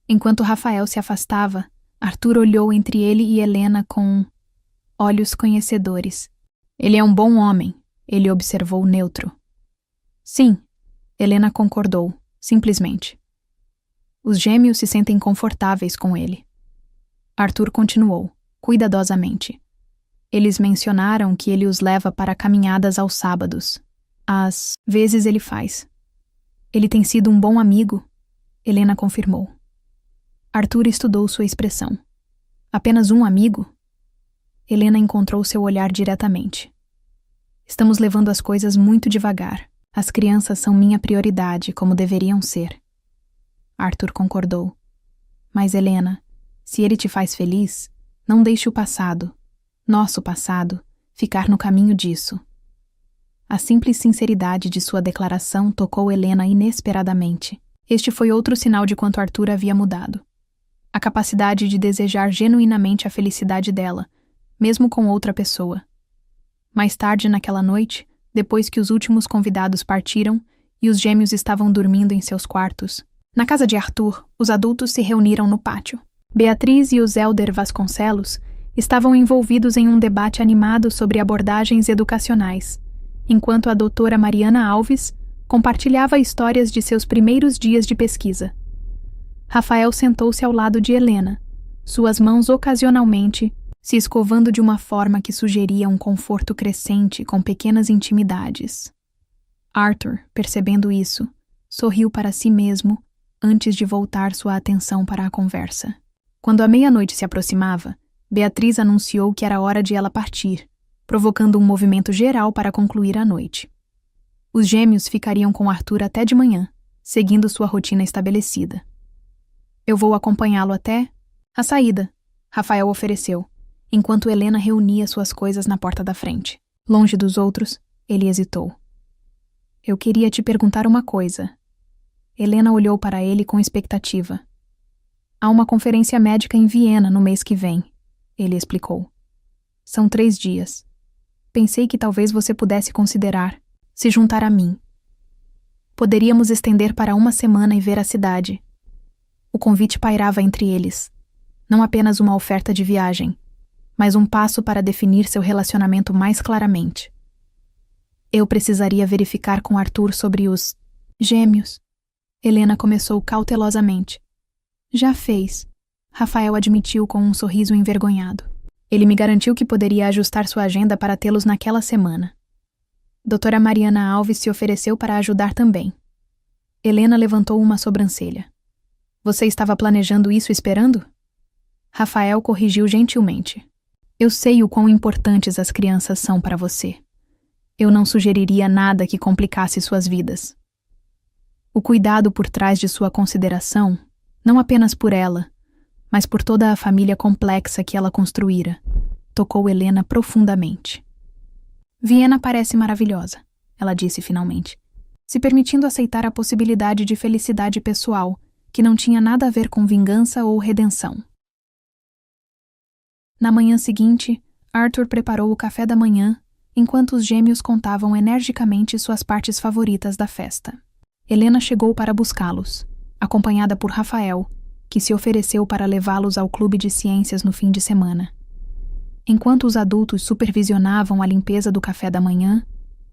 [SPEAKER 1] Enquanto Rafael se afastava, Arthur olhou entre ele e Helena com olhos conhecedores. Ele é um bom homem, ele observou neutro. Sim, Helena concordou, simplesmente. Os gêmeos se sentem confortáveis com ele. Arthur continuou, cuidadosamente. Eles mencionaram que ele os leva para caminhadas aos sábados. Às vezes ele faz. Ele tem sido um bom amigo, Helena confirmou. Arthur estudou sua expressão. Apenas um amigo? Helena encontrou seu olhar diretamente. Estamos levando as coisas muito devagar. As crianças são minha prioridade, como deveriam ser. Arthur concordou. Mas, Helena, se ele te faz feliz, não deixe o passado, nosso passado, ficar no caminho disso. A simples sinceridade de sua declaração tocou Helena inesperadamente. Este foi outro sinal de quanto Arthur havia mudado. A capacidade de desejar genuinamente a felicidade dela, mesmo com outra pessoa. Mais tarde naquela noite, depois que os últimos convidados partiram e os gêmeos estavam dormindo em seus quartos, na casa de Arthur, os adultos se reuniram no pátio. Beatriz e o Zélder Vasconcelos estavam envolvidos em um debate animado sobre abordagens educacionais, enquanto a doutora Mariana Alves compartilhava histórias de seus primeiros dias de pesquisa. Rafael sentou-se ao lado de Helena, suas mãos ocasionalmente se escovando de uma forma que sugeria um conforto crescente com pequenas intimidades. Arthur, percebendo isso, sorriu para si mesmo antes de voltar sua atenção para a conversa. Quando a meia-noite se aproximava, Beatriz anunciou que era hora de ela partir, provocando um movimento geral para concluir a noite. Os gêmeos ficariam com Arthur até de manhã, seguindo sua rotina estabelecida. Eu vou acompanhá-lo até a saída, Rafael ofereceu, enquanto Helena reunia suas coisas na porta da frente. Longe dos outros, ele hesitou. Eu queria te perguntar uma coisa. Helena olhou para ele com expectativa. Há uma conferência médica em Viena no mês que vem, ele explicou. São 3 dias. Pensei que talvez você pudesse considerar se juntar a mim. Poderíamos estender para 1 semana e ver a cidade. O convite pairava entre eles. Não apenas uma oferta de viagem, mas um passo para definir seu relacionamento mais claramente. Eu precisaria verificar com Arthur sobre os gêmeos. Helena começou cautelosamente. Já fez, Rafael admitiu com um sorriso envergonhado. Ele me garantiu que poderia ajustar sua agenda para tê-los naquela semana. Doutora Mariana Alves se ofereceu para ajudar também. Helena levantou uma sobrancelha. Você estava planejando isso esperando? Rafael corrigiu gentilmente. Eu sei o quão importantes as crianças são para você. Eu não sugeriria nada que complicasse suas vidas. O cuidado por trás de sua consideração, não apenas por ela, mas por toda a família complexa que ela construíra, tocou Helena profundamente. Viena parece maravilhosa, ela disse finalmente, se permitindo aceitar a possibilidade de felicidade pessoal, que não tinha nada a ver com vingança ou redenção. Na manhã seguinte, Arthur preparou o café da manhã, enquanto os gêmeos contavam energicamente suas partes favoritas da festa. Helena chegou para buscá-los, acompanhada por Rafael, que se ofereceu para levá-los ao clube de ciências no fim de semana. Enquanto os adultos supervisionavam a limpeza do café da manhã,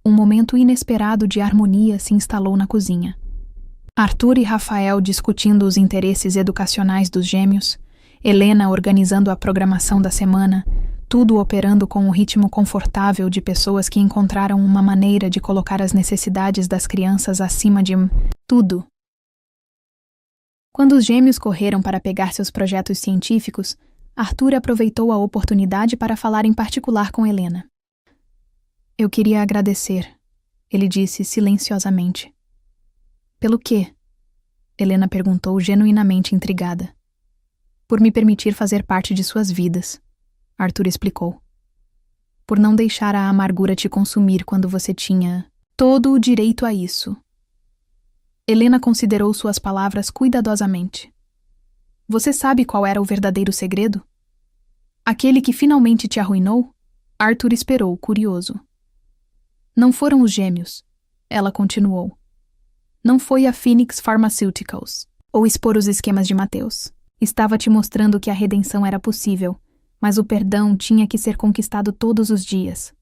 [SPEAKER 1] um momento inesperado de harmonia se instalou na cozinha. Arthur e Rafael discutindo os interesses educacionais dos gêmeos, Helena organizando a programação da semana, tudo operando com um ritmo confortável de pessoas que encontraram uma maneira de colocar as necessidades das crianças acima de tudo. Quando os gêmeos correram para pegar seus projetos científicos, Arthur aproveitou a oportunidade para falar em particular com Helena. Eu queria agradecer, ele disse silenciosamente. Pelo quê? Helena perguntou genuinamente intrigada. Por me permitir fazer parte de suas vidas, Arthur explicou. Por não deixar a amargura te consumir quando você tinha todo o direito a isso. Helena considerou suas palavras cuidadosamente. Você sabe qual era o verdadeiro segredo? Aquele que finalmente te arruinou? Arthur esperou, curioso. Não foram os gêmeos, ela continuou. Não foi a Phoenix Pharmaceuticals, ou expor os esquemas de Mateus. Estava te mostrando que a redenção era possível, mas o perdão tinha que ser conquistado todos os dias.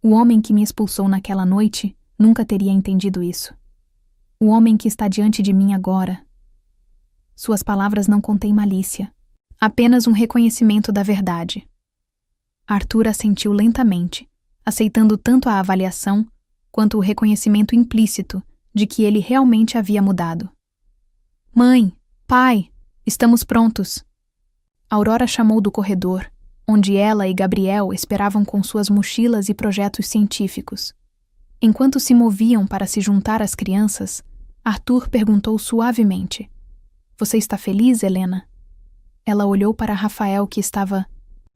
[SPEAKER 1] O homem que me expulsou naquela noite nunca teria entendido isso. O homem que está diante de mim agora. Suas palavras não contêm malícia, apenas um reconhecimento da verdade. Arthur assentiu lentamente, aceitando tanto a avaliação quanto o reconhecimento implícito de que ele realmente havia mudado. Mãe, pai, estamos prontos. Aurora chamou do corredor, onde ela e Gabriel esperavam com suas mochilas e projetos científicos. Enquanto se moviam para se juntar às crianças, Arthur perguntou suavemente: Você está feliz, Helena? Ela olhou para Rafael, que estava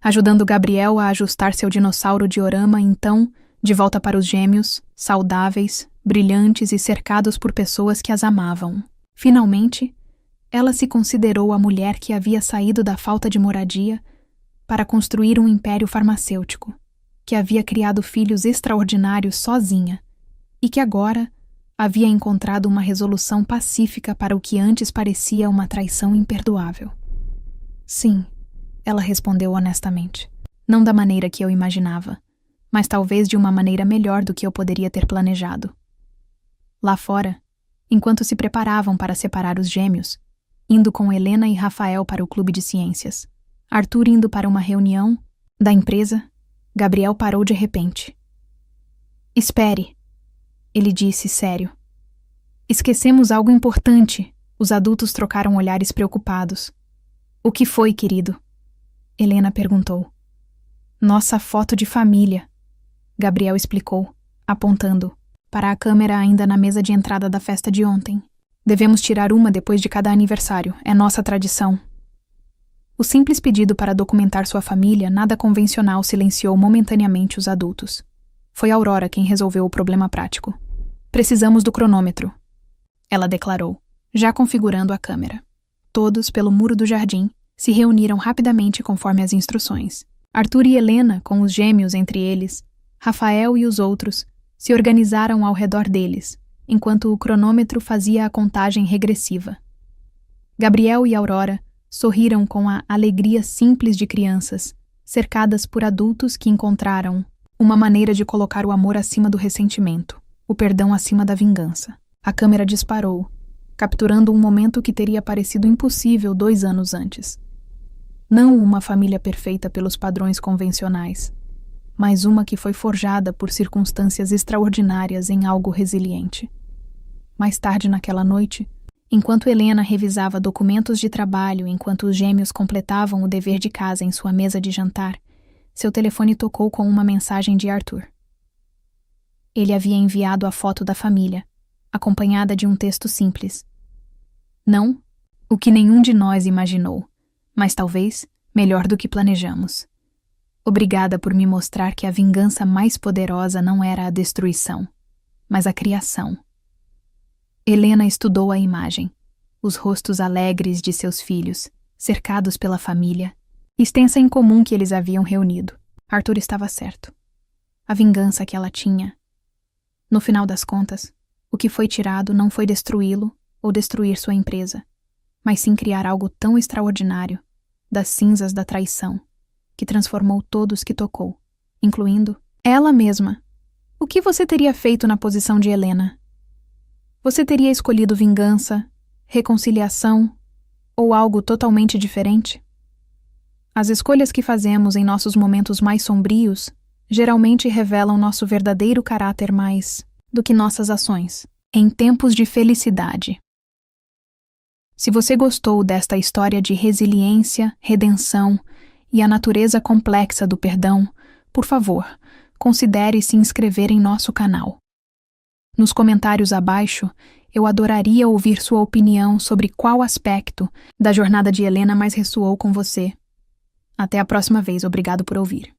[SPEAKER 1] ajudando Gabriel a ajustar seu dinossauro diorama, então, de volta para os gêmeos, saudáveis, brilhantes e cercados por pessoas que as amavam. Finalmente, ela se considerou a mulher que havia saído da falta de moradia para construir um império farmacêutico, que havia criado filhos extraordinários sozinha e que agora havia encontrado uma resolução pacífica para o que antes parecia uma traição imperdoável. Sim, ela respondeu honestamente. Não da maneira que eu imaginava, mas talvez de uma maneira melhor do que eu poderia ter planejado. Lá fora, enquanto se preparavam para separar os gêmeos, indo com Helena e Rafael para o clube de ciências. Arthur indo para uma reunião da empresa. Gabriel parou de repente. Espere, ele disse sério. Esquecemos algo importante. Os adultos trocaram olhares preocupados. O que foi, querido? Helena perguntou. Nossa foto de família, Gabriel explicou, apontando para a câmera ainda na mesa de entrada da festa de ontem. Devemos tirar uma depois de cada aniversário, é nossa tradição. O simples pedido para documentar sua família, nada convencional, silenciou momentaneamente os adultos. Foi Aurora quem resolveu o problema prático. Precisamos do cronômetro, ela declarou, já configurando a câmera. Todos, pelo muro do jardim, se reuniram rapidamente conforme as instruções. Arthur e Helena, com os gêmeos entre eles, Rafael e os outros, se organizaram ao redor deles, enquanto o cronômetro fazia a contagem regressiva. Gabriel e Aurora sorriram com a alegria simples de crianças, cercadas por adultos que encontraram uma maneira de colocar o amor acima do ressentimento, o perdão acima da vingança. A câmera disparou, capturando um momento que teria parecido impossível 2 anos antes. Não uma família perfeita pelos padrões convencionais, mas uma que foi forjada por circunstâncias extraordinárias em algo resiliente. Mais tarde naquela noite, enquanto Helena revisava documentos de trabalho enquanto os gêmeos completavam o dever de casa em sua mesa de jantar, seu telefone tocou com uma mensagem de Arthur. Ele havia enviado a foto da família, acompanhada de um texto simples. Não o que nenhum de nós imaginou, mas talvez melhor do que planejamos. Obrigada por me mostrar que a vingança mais poderosa não era a destruição, mas a criação. Helena estudou a imagem, os rostos alegres de seus filhos, cercados pela família, extensa em comum que eles haviam reunido. Arthur estava certo. A vingança que ela tinha. No final das contas, o que foi tirado não foi destruí-lo ou destruir sua empresa, mas sim criar algo tão extraordinário, das cinzas da traição, que transformou todos que tocou, incluindo ela mesma. O que você teria feito na posição de Helena? Você teria escolhido vingança, reconciliação ou algo totalmente diferente? As escolhas que fazemos em nossos momentos mais sombrios geralmente revelam nosso verdadeiro caráter mais do que nossas ações, em tempos de felicidade. Se você gostou desta história de resiliência, redenção e a natureza complexa do perdão, por favor, considere se inscrever em nosso canal. Nos comentários abaixo, eu adoraria ouvir sua opinião sobre qual aspecto da jornada de Helena mais ressoou com você. Até a próxima vez, obrigado por ouvir.